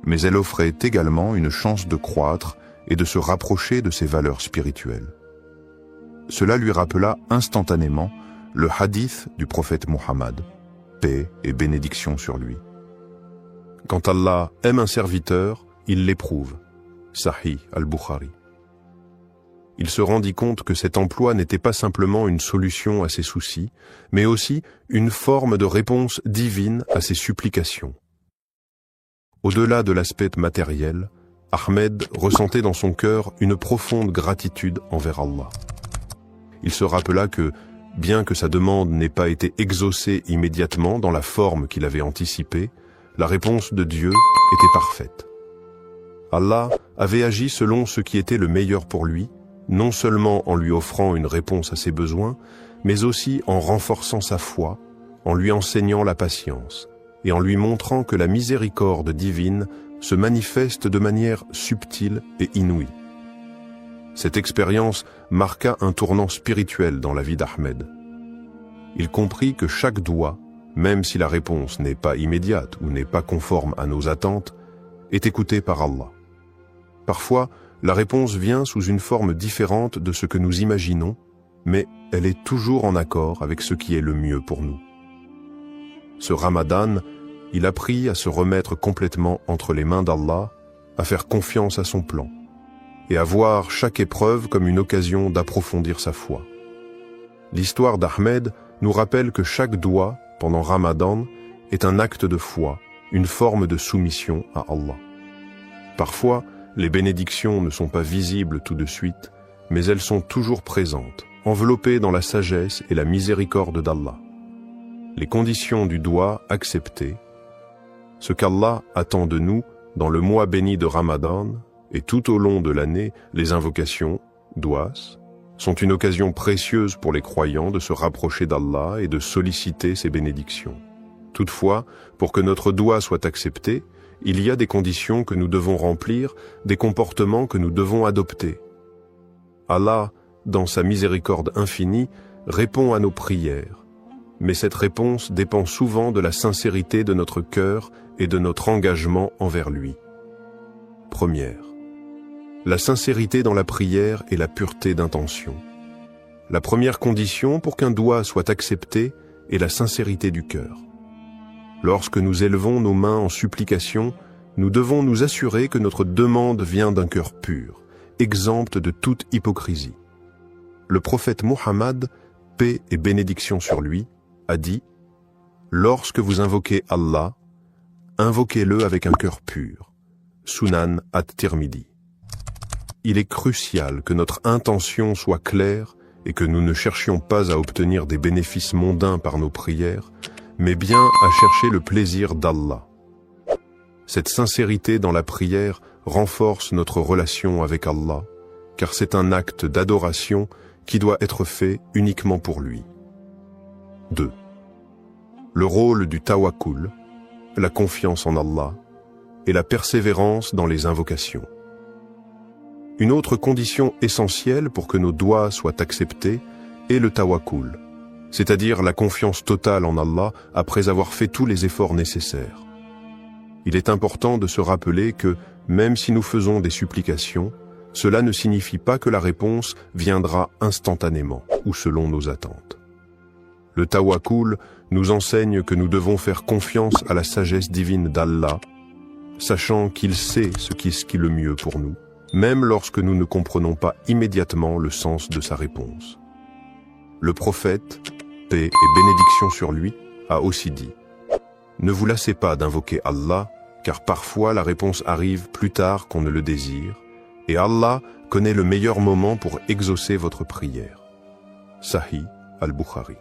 mais elle offrait également une chance de croître et de se rapprocher de ses valeurs spirituelles. Cela lui rappela instantanément le hadith du prophète Mohammed, paix et bénédiction sur lui. Quand Allah aime un serviteur, il l'éprouve. Sahih al-Bukhari. Il se rendit compte que cet emploi n'était pas simplement une solution à ses soucis, mais aussi une forme de réponse divine à ses supplications. Au-delà de l'aspect matériel, Ahmed ressentait dans son cœur une profonde gratitude envers Allah. Il se rappela que, bien que sa demande n'ait pas été exaucée immédiatement dans la forme qu'il avait anticipée, la réponse de Dieu était parfaite. Allah avait agi selon ce qui était le meilleur pour lui, non seulement en lui offrant une réponse à ses besoins, mais aussi en renforçant sa foi, en lui enseignant la patience, et en lui montrant que la miséricorde divine se manifeste de manière subtile et inouïe. Cette expérience marqua un tournant spirituel dans la vie d'Ahmed. Il comprit que chaque doua, même si la réponse n'est pas immédiate ou n'est pas conforme à nos attentes, est écoutée par Allah. Parfois, la réponse vient sous une forme différente de ce que nous imaginons, mais elle est toujours en accord avec ce qui est le mieux pour nous. Ce Ramadan, il apprit à se remettre complètement entre les mains d'Allah, à faire confiance à son plan, et à voir chaque épreuve comme une occasion d'approfondir sa foi. L'histoire d'Ahmed nous rappelle que chaque doua, pendant Ramadan, est un acte de foi, une forme de soumission à Allah. Parfois, les bénédictions ne sont pas visibles tout de suite, mais elles sont toujours présentes, enveloppées dans la sagesse et la miséricorde d'Allah. Les conditions du doua acceptées, ce qu'Allah attend de nous dans le mois béni de Ramadan et tout au long de l'année, les invocations, douas, sont une occasion précieuse pour les croyants de se rapprocher d'Allah et de solliciter ses bénédictions. Toutefois, pour que notre doua soit accepté, il y a des conditions que nous devons remplir, des comportements que nous devons adopter. Allah, dans sa miséricorde infinie, répond à nos prières, mais cette réponse dépend souvent de la sincérité de notre cœur et de notre engagement envers lui. Première, la sincérité dans la prière et la pureté d'intention. La première condition pour qu'un doua soit accepté est la sincérité du cœur. Lorsque nous élevons nos mains en supplication, nous devons nous assurer que notre demande vient d'un cœur pur, exempt de toute hypocrisie. Le prophète Mohammed, paix et bénédiction sur lui, a dit « Lorsque vous invoquez Allah, invoquez-le avec un cœur pur. » Sunan at-Tirmidhi. Il est crucial que notre intention soit claire et que nous ne cherchions pas à obtenir des bénéfices mondains par nos prières, mais bien à chercher le plaisir d'Allah. Cette sincérité dans la prière renforce notre relation avec Allah, car c'est un acte d'adoration qui doit être fait uniquement pour lui. 2. Le rôle du tawakkul, la confiance en Allah, et la persévérance dans les invocations. Une autre condition essentielle pour que nos doua soient acceptés est le tawakkul, c'est-à-dire la confiance totale en Allah après avoir fait tous les efforts nécessaires. Il est important de se rappeler que, même si nous faisons des supplications, cela ne signifie pas que la réponse viendra instantanément ou selon nos attentes. Le tawakkul nous enseigne que nous devons faire confiance à la sagesse divine d'Allah, sachant qu'il sait ce qui est le mieux pour nous, même lorsque nous ne comprenons pas immédiatement le sens de sa réponse. Le prophète, paix et bénédiction sur lui, a aussi dit « Ne vous lassez pas d'invoquer Allah, car parfois la réponse arrive plus tard qu'on ne le désire, et Allah connaît le meilleur moment pour exaucer votre prière. » Sahih al-Bukhari.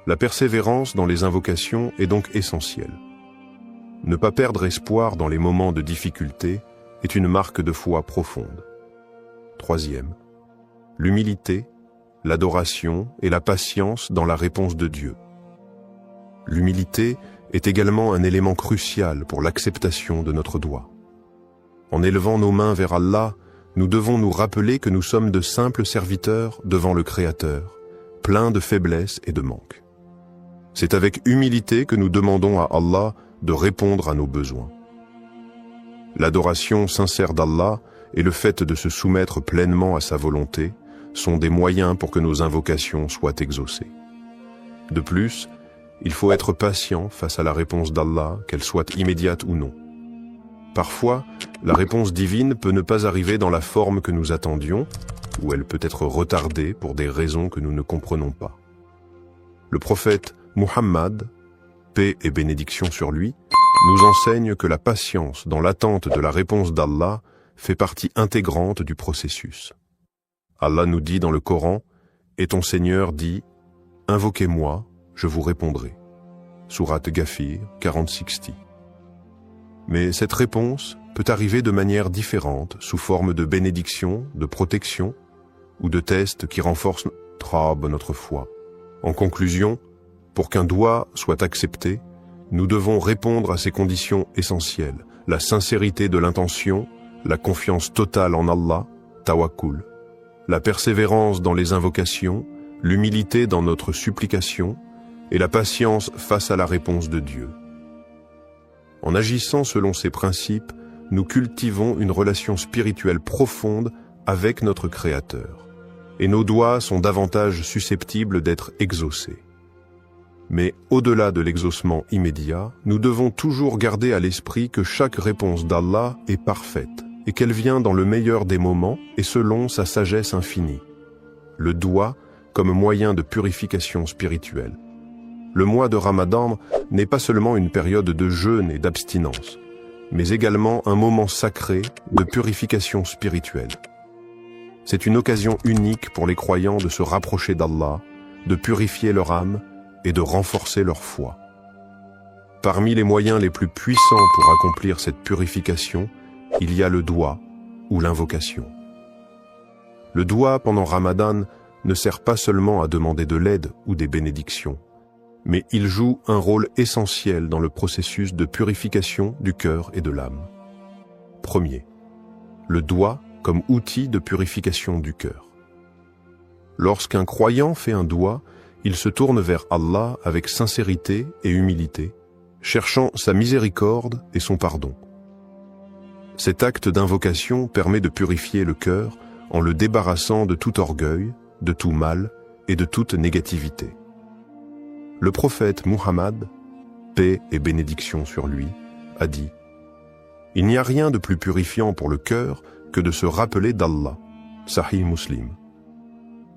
La persévérance dans les invocations est donc essentielle. Ne pas perdre espoir dans les moments de difficulté est une marque de foi profonde. Troisième, l'humilité, l'adoration et la patience dans la réponse de Dieu. L'humilité est également un élément crucial pour l'acceptation de notre dua. En élevant nos mains vers Allah, nous devons nous rappeler que nous sommes de simples serviteurs devant le Créateur, pleins de faiblesses et de manques. C'est avec humilité que nous demandons à Allah de répondre à nos besoins. L'adoration sincère d'Allah et le fait de se soumettre pleinement à sa volonté sont des moyens pour que nos invocations soient exaucées. De plus, il faut être patient face à la réponse d'Allah, qu'elle soit immédiate ou non. Parfois, la réponse divine peut ne pas arriver dans la forme que nous attendions, ou elle peut être retardée pour des raisons que nous ne comprenons pas. Le prophète Muhammad, paix et bénédiction sur lui, nous enseigne que la patience dans l'attente de la réponse d'Allah fait partie intégrante du processus. Allah nous dit dans le Coran, « Et ton Seigneur dit, invoquez-moi, je vous répondrai. » Sourate Ghafir 40-60. Mais cette réponse peut arriver de manière différente, sous forme de bénédiction, de protection ou de tests qui renforcent notre foi. En conclusion, pour qu'un doua soit accepté, nous devons répondre à ces conditions essentielles, la sincérité de l'intention, la confiance totale en Allah, tawakkul, la persévérance dans les invocations, l'humilité dans notre supplication et la patience face à la réponse de Dieu. En agissant selon ces principes, nous cultivons une relation spirituelle profonde avec notre Créateur, et nos doigts sont davantage susceptibles d'être exaucés. Mais au-delà de l'exaucement immédiat, nous devons toujours garder à l'esprit que chaque réponse d'Allah est parfaite et qu'elle vient dans le meilleur des moments et selon sa sagesse infinie. Le doua comme moyen de purification spirituelle. Le mois de Ramadan n'est pas seulement une période de jeûne et d'abstinence, mais également un moment sacré de purification spirituelle. C'est une occasion unique pour les croyants de se rapprocher d'Allah, de purifier leur âme et de renforcer leur foi. Parmi les moyens les plus puissants pour accomplir cette purification, il y a le doua ou l'invocation. Le doua pendant Ramadan ne sert pas seulement à demander de l'aide ou des bénédictions, mais il joue un rôle essentiel dans le processus de purification du cœur et de l'âme. Premier, le doua comme outil de purification du cœur. Lorsqu'un croyant fait un doua, il se tourne vers Allah avec sincérité et humilité, cherchant sa miséricorde et son pardon. Cet acte d'invocation permet de purifier le cœur en le débarrassant de tout orgueil, de tout mal et de toute négativité. Le prophète Muhammad, paix et bénédiction sur lui, a dit « Il n'y a rien de plus purifiant pour le cœur que de se rappeler d'Allah. » Sahih Muslim.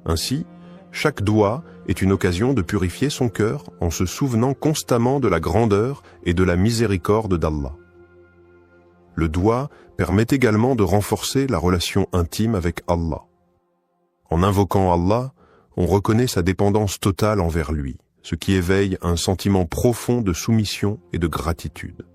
Ainsi, chaque doua est une occasion de purifier son cœur en se souvenant constamment de la grandeur et de la miséricorde d'Allah. Le doua permet également de renforcer la relation intime avec Allah. En invoquant Allah, on reconnaît sa dépendance totale envers lui, ce qui éveille un sentiment profond de soumission et de gratitude.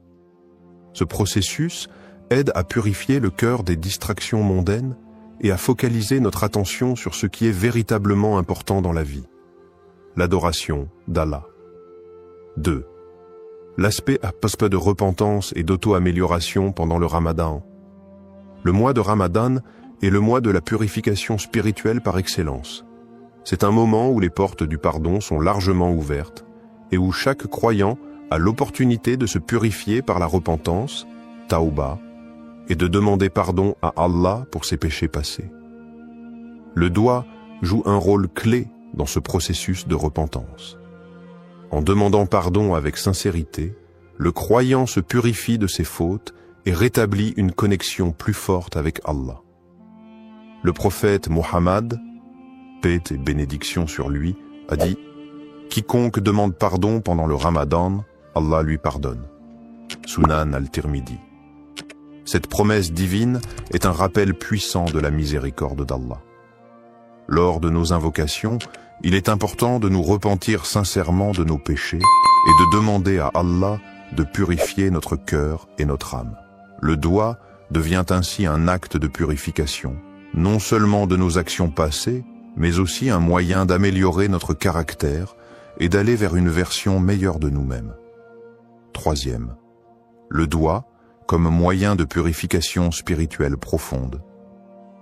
Ce processus aide à purifier le cœur des distractions mondaines et à focaliser notre attention sur ce qui est véritablement important dans la vie, l'adoration d'Allah. 2. L'aspect de repentance et d'auto-amélioration pendant le Ramadan. Le mois de Ramadan est le mois de la purification spirituelle par excellence. C'est un moment où les portes du pardon sont largement ouvertes et où chaque croyant a l'opportunité de se purifier par la repentance, tauba, et de demander pardon à Allah pour ses péchés passés. Le doua joue un rôle clé dans ce processus de repentance. En demandant pardon avec sincérité, le croyant se purifie de ses fautes et rétablit une connexion plus forte avec Allah. Le prophète Muhammad, paix et bénédiction sur lui, a dit « Quiconque demande pardon pendant le Ramadan, Allah lui pardonne. » Sunan al-Tirmidhi. Cette promesse divine est un rappel puissant de la miséricorde d'Allah. Lors de nos invocations, il est important de nous repentir sincèrement de nos péchés et de demander à Allah de purifier notre cœur et notre âme. Le doigt devient ainsi un acte de purification, non seulement de nos actions passées, mais aussi un moyen d'améliorer notre caractère et d'aller vers une version meilleure de nous-mêmes. Troisième, le doigt comme moyen de purification spirituelle profonde.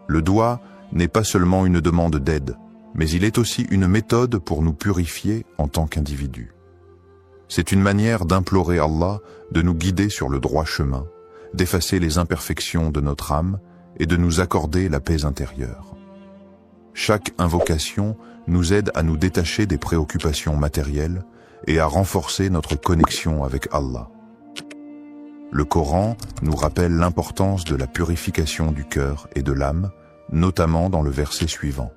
Le doigt n'est pas seulement une demande d'aide, mais il est aussi une méthode pour nous purifier en tant qu'individus. C'est une manière d'implorer Allah de nous guider sur le droit chemin, d'effacer les imperfections de notre âme et de nous accorder la paix intérieure. Chaque invocation nous aide à nous détacher des préoccupations matérielles et à renforcer notre connexion avec Allah. Le Coran nous rappelle l'importance de la purification du cœur et de l'âme, notamment dans le verset suivant.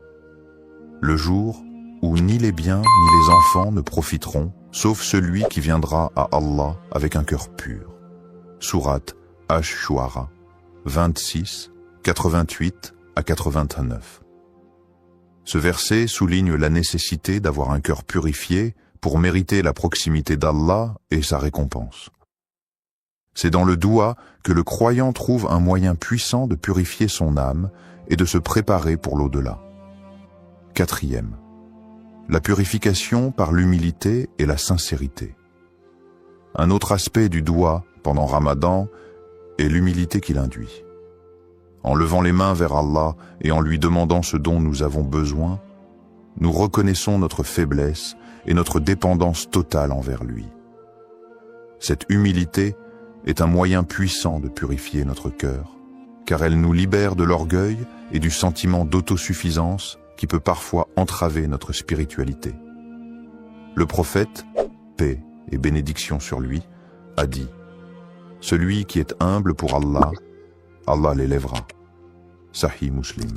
Le jour où ni les biens ni les enfants ne profiteront, sauf celui qui viendra à Allah avec un cœur pur. Sourate Ash-Shu'ara, 26, 88 à 89. Ce verset souligne la nécessité d'avoir un cœur purifié pour mériter la proximité d'Allah et sa récompense. C'est dans le doua que le croyant trouve un moyen puissant de purifier son âme et de se préparer pour l'au-delà. Quatrième, la purification par l'humilité et la sincérité. Un autre aspect du doua pendant Ramadan est l'humilité qu'il induit. En levant les mains vers Allah et en lui demandant ce dont nous avons besoin, nous reconnaissons notre faiblesse et notre dépendance totale envers lui. Cette humilité est un moyen puissant de purifier notre cœur, car elle nous libère de l'orgueil et du sentiment d'autosuffisance qui peut parfois entraver notre spiritualité. Le prophète, paix et bénédiction sur lui, a dit « Celui qui est humble pour Allah, Allah l'élèvera. » Sahih Muslim.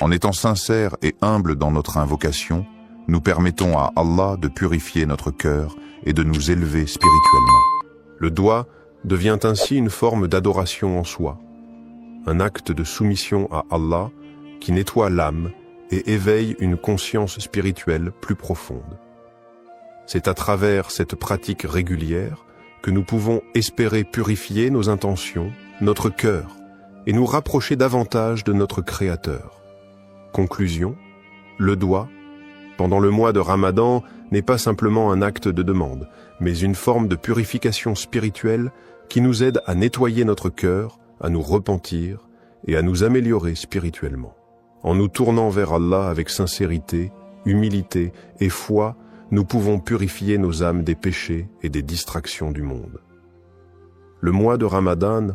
En étant sincères et humbles dans notre invocation, nous permettons à Allah de purifier notre cœur et de nous élever spirituellement. Le doigt devient ainsi une forme d'adoration en soi, un acte de soumission à Allah qui nettoie l'âme et éveille une conscience spirituelle plus profonde. C'est à travers cette pratique régulière que nous pouvons espérer purifier nos intentions, notre cœur, et nous rapprocher davantage de notre Créateur. Conclusion, le doigt, pendant le mois de Ramadan, n'est pas simplement un acte de demande, mais une forme de purification spirituelle qui nous aide à nettoyer notre cœur, à nous repentir et à nous améliorer spirituellement. En nous tournant vers Allah avec sincérité, humilité et foi, nous pouvons purifier nos âmes des péchés et des distractions du monde. Le mois de Ramadan,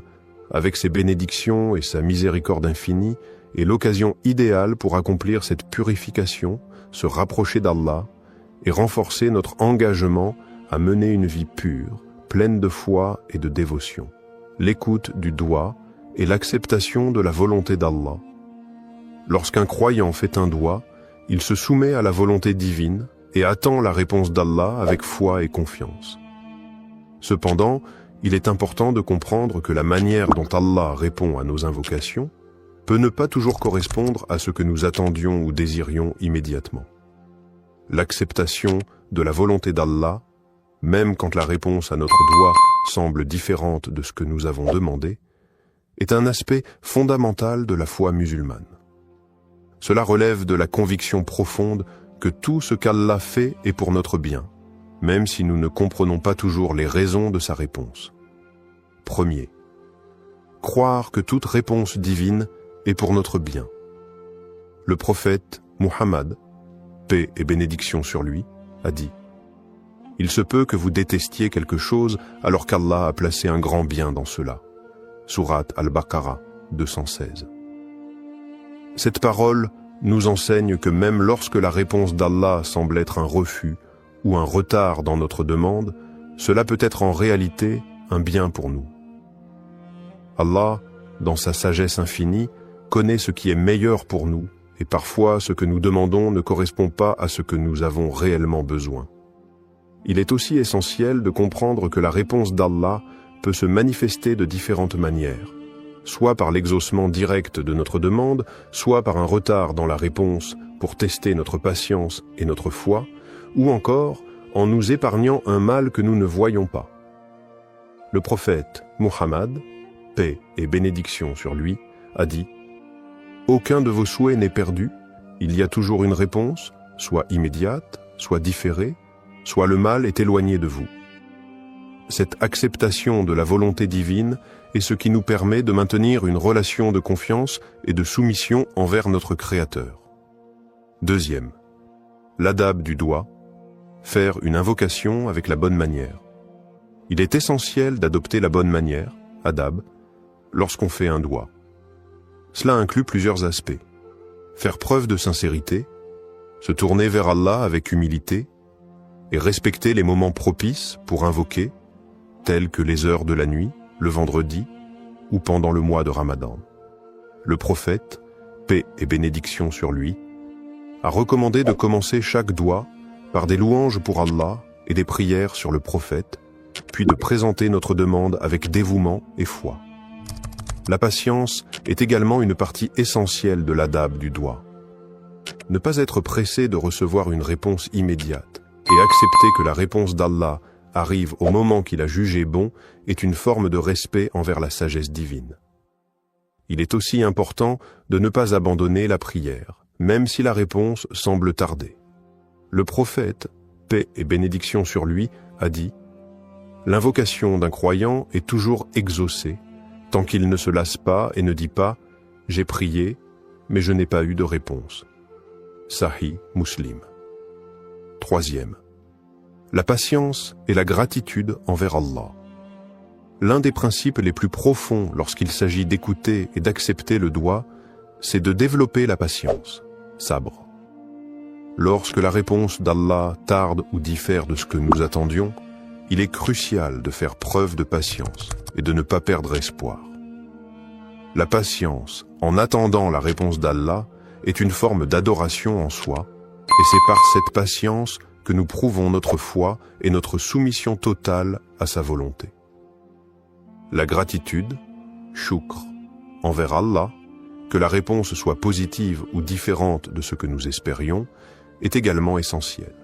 avec ses bénédictions et sa miséricorde infinie, est l'occasion idéale pour accomplir cette purification, se rapprocher d'Allah et renforcer notre engagement à mener une vie pure, pleine de foi et de dévotion. L'écoute du doigt et l'acceptation de la volonté d'Allah. Lorsqu'un croyant fait un doigt, il se soumet à la volonté divine et attend la réponse d'Allah avec foi et confiance. Cependant, il est important de comprendre que la manière dont Allah répond à nos invocations peut ne pas toujours correspondre à ce que nous attendions ou désirions immédiatement. L'acceptation de la volonté d'Allah, même quand la réponse à notre doigt semble différente de ce que nous avons demandé, est un aspect fondamental de la foi musulmane. Cela relève de la conviction profonde que tout ce qu'Allah fait est pour notre bien, même si nous ne comprenons pas toujours les raisons de sa réponse. Premier, croire que toute réponse divine est pour notre bien. Le prophète Muhammad, paix et bénédiction sur lui, a dit « Il se peut que vous détestiez quelque chose alors qu'Allah a placé un grand bien dans cela. » Sourate Al-Baqarah, 216. Cette parole nous enseigne que même lorsque la réponse d'Allah semble être un refus ou un retard dans notre demande, cela peut être en réalité un bien pour nous. Allah, dans sa sagesse infinie, connaît ce qui est meilleur pour nous, et parfois ce que nous demandons ne correspond pas à ce que nous avons réellement besoin. Il est aussi essentiel de comprendre que la réponse d'Allah peut se manifester de différentes manières, soit par l'exaucement direct de notre demande, soit par un retard dans la réponse pour tester notre patience et notre foi, ou encore en nous épargnant un mal que nous ne voyons pas. Le prophète Muhammad, paix et bénédiction sur lui, a dit « Aucun de vos souhaits n'est perdu, il y a toujours une réponse, soit immédiate, soit différée, soit le mal est éloigné de vous. » Cette acceptation de la volonté divine est ce qui nous permet de maintenir une relation de confiance et de soumission envers notre Créateur. Deuxième, l'adab du doigt, faire une invocation avec la bonne manière. Il est essentiel d'adopter la bonne manière, adab, lorsqu'on fait un doigt. Cela inclut plusieurs aspects. Faire preuve de sincérité, se tourner vers Allah avec humilité et respecter les moments propices pour invoquer, tels que les heures de la nuit, le vendredi ou pendant le mois de Ramadan. Le prophète, paix et bénédiction sur lui, a recommandé de commencer chaque doigt par des louanges pour Allah et des prières sur le prophète, puis de présenter notre demande avec dévouement et foi. La patience est également une partie essentielle de l'adab du doigt. Ne pas être pressé de recevoir une réponse immédiate et accepter que la réponse d'Allah arrive au moment qu'il a jugé bon est une forme de respect envers la sagesse divine. Il est aussi important de ne pas abandonner la prière, même si la réponse semble tarder. Le prophète, paix et bénédiction sur lui, a dit « L'invocation d'un croyant est toujours exaucée, tant qu'il ne se lasse pas et ne dit pas « J'ai prié, mais je n'ai pas eu de réponse ». Sahih Muslim. Troisième, la patience et la gratitude envers Allah. L'un des principes les plus profonds lorsqu'il s'agit d'écouter et d'accepter le doigt, c'est de développer la patience, sabre. Lorsque la réponse d'Allah tarde ou diffère de ce que nous attendions, il est crucial de faire preuve de patience et de ne pas perdre espoir. La patience, en attendant la réponse d'Allah, est une forme d'adoration en soi, et c'est par cette patience que nous prouvons notre foi et notre soumission totale à sa volonté. La gratitude, shukr, envers Allah, que la réponse soit positive ou différente de ce que nous espérions, est également essentielle.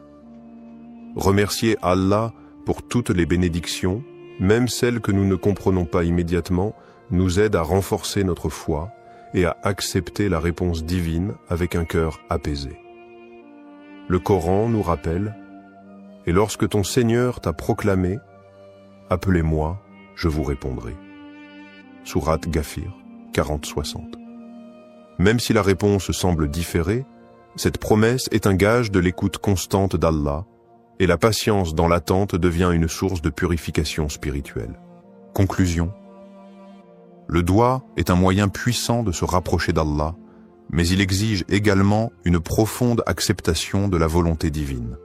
Remercier Allah pour toutes les bénédictions, même celles que nous ne comprenons pas immédiatement, nous aide à renforcer notre foi et à accepter la réponse divine avec un cœur apaisé. Le Coran nous rappelle « Et lorsque ton Seigneur t'a proclamé, appelez-moi, je vous répondrai. » Sourate Ghafir 40-60. Même si la réponse semble différer, cette promesse est un gage de l'écoute constante d'Allah, et la patience dans l'attente devient une source de purification spirituelle. Conclusion. Le doigt est un moyen puissant de se rapprocher d'Allah, mais il exige également une profonde acceptation de la volonté divine.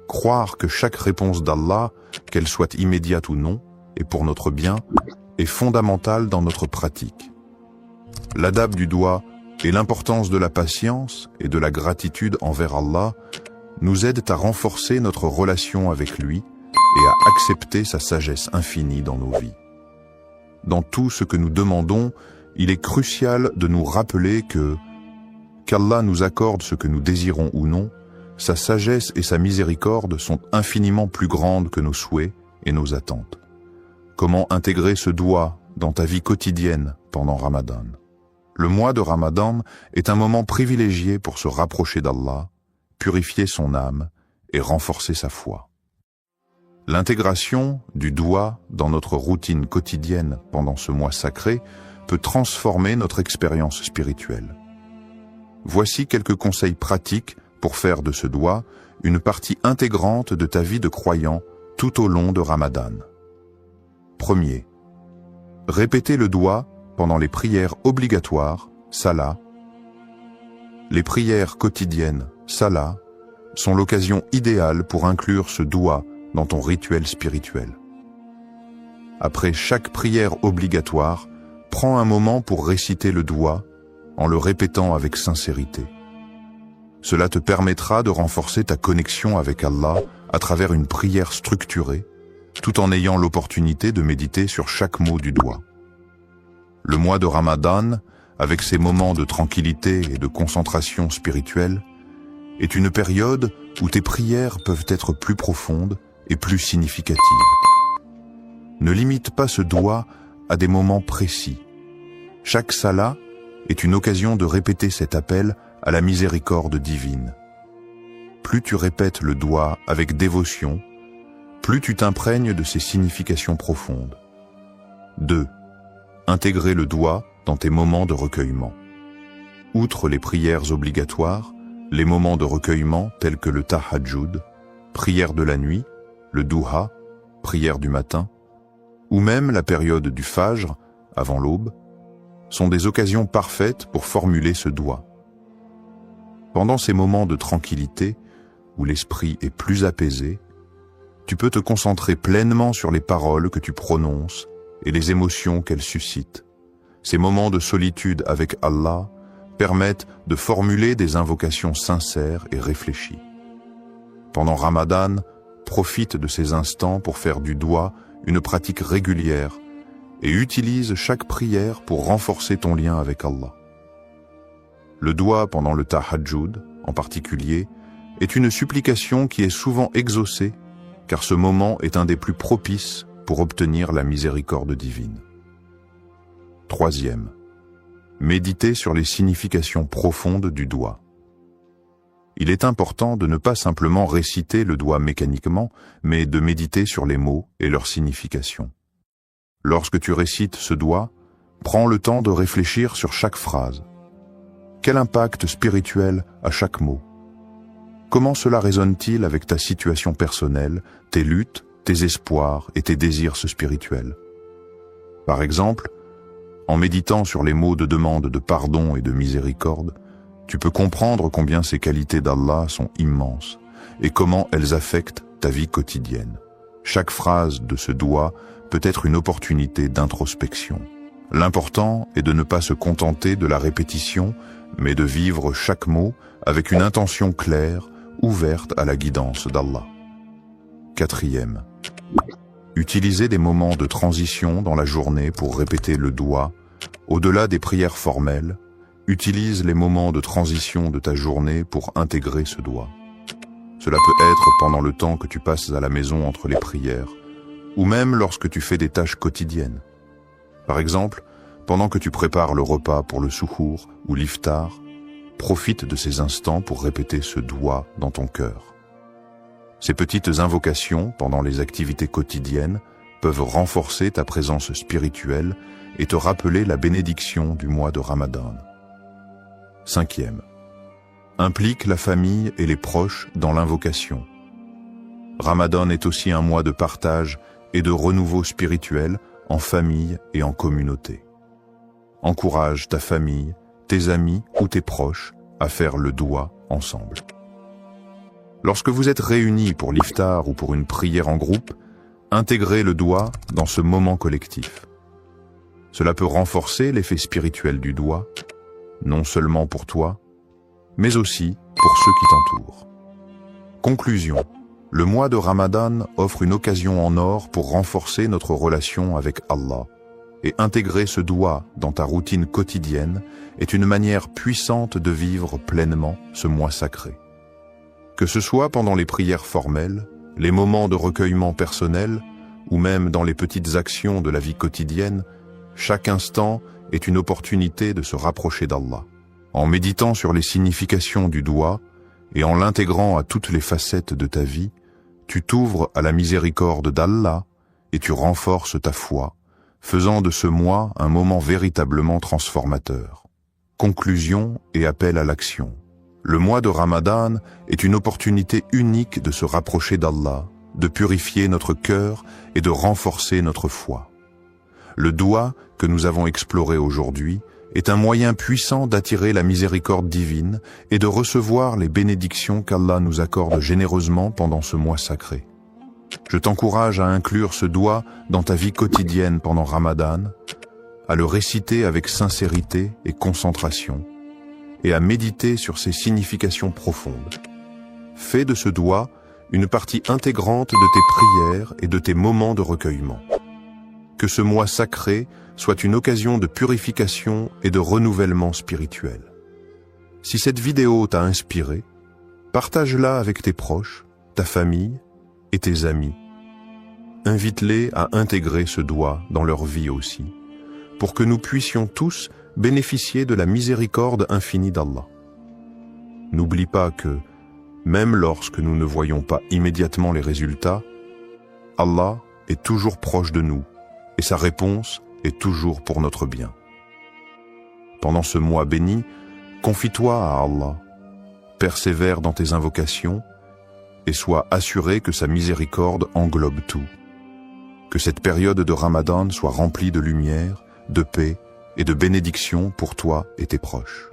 Croire que chaque réponse d'Allah, qu'elle soit immédiate ou non, et pour notre bien, est fondamentale dans notre pratique. L'adab du doigt et l'importance de la patience et de la gratitude envers Allah nous aident à renforcer notre relation avec lui et à accepter sa sagesse infinie dans nos vies. Dans tout ce que nous demandons, il est crucial de nous rappeler qu'Allah nous accorde ce que nous désirons ou non, sa sagesse et sa miséricorde sont infiniment plus grandes que nos souhaits et nos attentes. Comment intégrer ce doigt dans ta vie quotidienne pendant Ramadan? Le mois de Ramadan est un moment privilégié pour se rapprocher d'Allah, purifier son âme et renforcer sa foi. L'intégration du doigt dans notre routine quotidienne pendant ce mois sacré peut transformer notre expérience spirituelle. Voici quelques conseils pratiques pour faire de ce doigt une partie intégrante de ta vie de croyant tout au long de Ramadan. Premier, répétez le doigt pendant les prières obligatoires, salat. Les prières quotidiennes, salat, sont l'occasion idéale pour inclure ce doigt dans ton rituel spirituel. Après chaque prière obligatoire, prends un moment pour réciter le doigt en le répétant avec sincérité. Cela te permettra de renforcer ta connexion avec Allah à travers une prière structurée, tout en ayant l'opportunité de méditer sur chaque mot du doigt. Le mois de Ramadan avec ses moments de tranquillité et de concentration spirituelle, est une période où tes prières peuvent être plus profondes et plus significatives. Ne limite pas ce doigt à des moments précis. Chaque salat est une occasion de répéter cet appel à la miséricorde divine. Plus tu répètes le doigt avec dévotion, plus tu t'imprègnes de ses significations profondes. 2. Intégrer le doigt dans tes moments de recueillement. Outre les prières obligatoires, les moments de recueillement tels que le tahajjud, prière de la nuit, le duha, prière du matin, ou même la période du fajr, avant l'aube, sont des occasions parfaites pour formuler ce doigt. Pendant ces moments de tranquillité, où l'esprit est plus apaisé, tu peux te concentrer pleinement sur les paroles que tu prononces et les émotions qu'elles suscitent. Ces moments de solitude avec Allah permettent de formuler des invocations sincères et réfléchies. Pendant Ramadan, profite de ces instants pour faire du doigt une pratique régulière et utilise chaque prière pour renforcer ton lien avec Allah. Le doigt pendant le tahajjud, en particulier, est une supplication qui est souvent exaucée, car ce moment est un des plus propices pour obtenir la miséricorde divine. 3. Méditer sur les significations profondes du doigt. Il est important de ne pas simplement réciter le doigt mécaniquement, mais de méditer sur les mots et leur signification. Lorsque tu récites ce doigt, prends le temps de réfléchir sur chaque phrase. Quel impact spirituel a chaque mot? Comment cela résonne-t-il avec ta situation personnelle, tes luttes, tes espoirs et tes désirs spirituels? Par exemple, en méditant sur les mots de demande de pardon et de miséricorde, tu peux comprendre combien ces qualités d'Allah sont immenses et comment elles affectent ta vie quotidienne. Chaque phrase de ce doigt peut être une opportunité d'introspection. L'important est de ne pas se contenter de la répétition, mais de vivre chaque mot avec une intention claire, ouverte à la guidance d'Allah. 4. Utiliser des moments de transition dans la journée pour répéter le doigt. Au-delà des prières formelles, utilise les moments de transition de ta journée pour intégrer ce doigt. Cela peut être pendant le temps que tu passes à la maison entre les prières, ou même lorsque tu fais des tâches quotidiennes. Par exemple, pendant que tu prépares le repas pour le suhour ou l'iftar, profite de ces instants pour répéter ce doigt dans ton cœur. Ces petites invocations pendant les activités quotidiennes peuvent renforcer ta présence spirituelle et te rappeler la bénédiction du mois de Ramadan. 5. Implique la famille et les proches dans l'invocation. Ramadan est aussi un mois de partage et de renouveau spirituel en famille et en communauté. Encourage ta famille, tes amis ou tes proches à faire le doigt ensemble. Lorsque vous êtes réunis pour l'iftar ou pour une prière en groupe, intégrez le doigt dans ce moment collectif. Cela peut renforcer l'effet spirituel du doigt, non seulement pour toi, mais aussi pour ceux qui t'entourent. Conclusion. Le mois de Ramadan offre une occasion en or pour renforcer notre relation avec Allah, et intégrer ce doigt dans ta routine quotidienne est une manière puissante de vivre pleinement ce mois sacré. Que ce soit pendant les prières formelles, les moments de recueillement personnel, ou même dans les petites actions de la vie quotidienne, chaque instant est une opportunité de se rapprocher d'Allah. En méditant sur les significations du doigt et en l'intégrant à toutes les facettes de ta vie, tu t'ouvres à la miséricorde d'Allah et tu renforces ta foi, faisant de ce mois un moment véritablement transformateur. Conclusion et appel à l'action. Le mois de Ramadan est une opportunité unique de se rapprocher d'Allah, de purifier notre cœur et de renforcer notre foi. Le doigt que nous avons exploré aujourd'hui est un moyen puissant d'attirer la miséricorde divine et de recevoir les bénédictions qu'Allah nous accorde généreusement pendant ce mois sacré. Je t'encourage à inclure ce doigt dans ta vie quotidienne pendant Ramadan, à le réciter avec sincérité et concentration, et à méditer sur ses significations profondes. Fais de ce doigt une partie intégrante de tes prières et de tes moments de recueillement. que ce mois sacré soit une occasion de purification et de renouvellement spirituel. Si cette vidéo t'a inspiré, partage-la avec tes proches, ta famille et tes amis. Invite-les à intégrer ce doigt dans leur vie aussi, pour que nous puissions tous bénéficier de la miséricorde infinie d'Allah. N'oublie pas que, même lorsque nous ne voyons pas immédiatement les résultats, Allah est toujours proche de nous et sa réponse est toujours pour notre bien. Pendant ce mois béni, confie-toi à Allah, persévère dans tes invocations et sois assuré que sa miséricorde englobe tout. Que cette période de Ramadan soit remplie de lumière, de paix et de bénédiction pour toi et tes proches.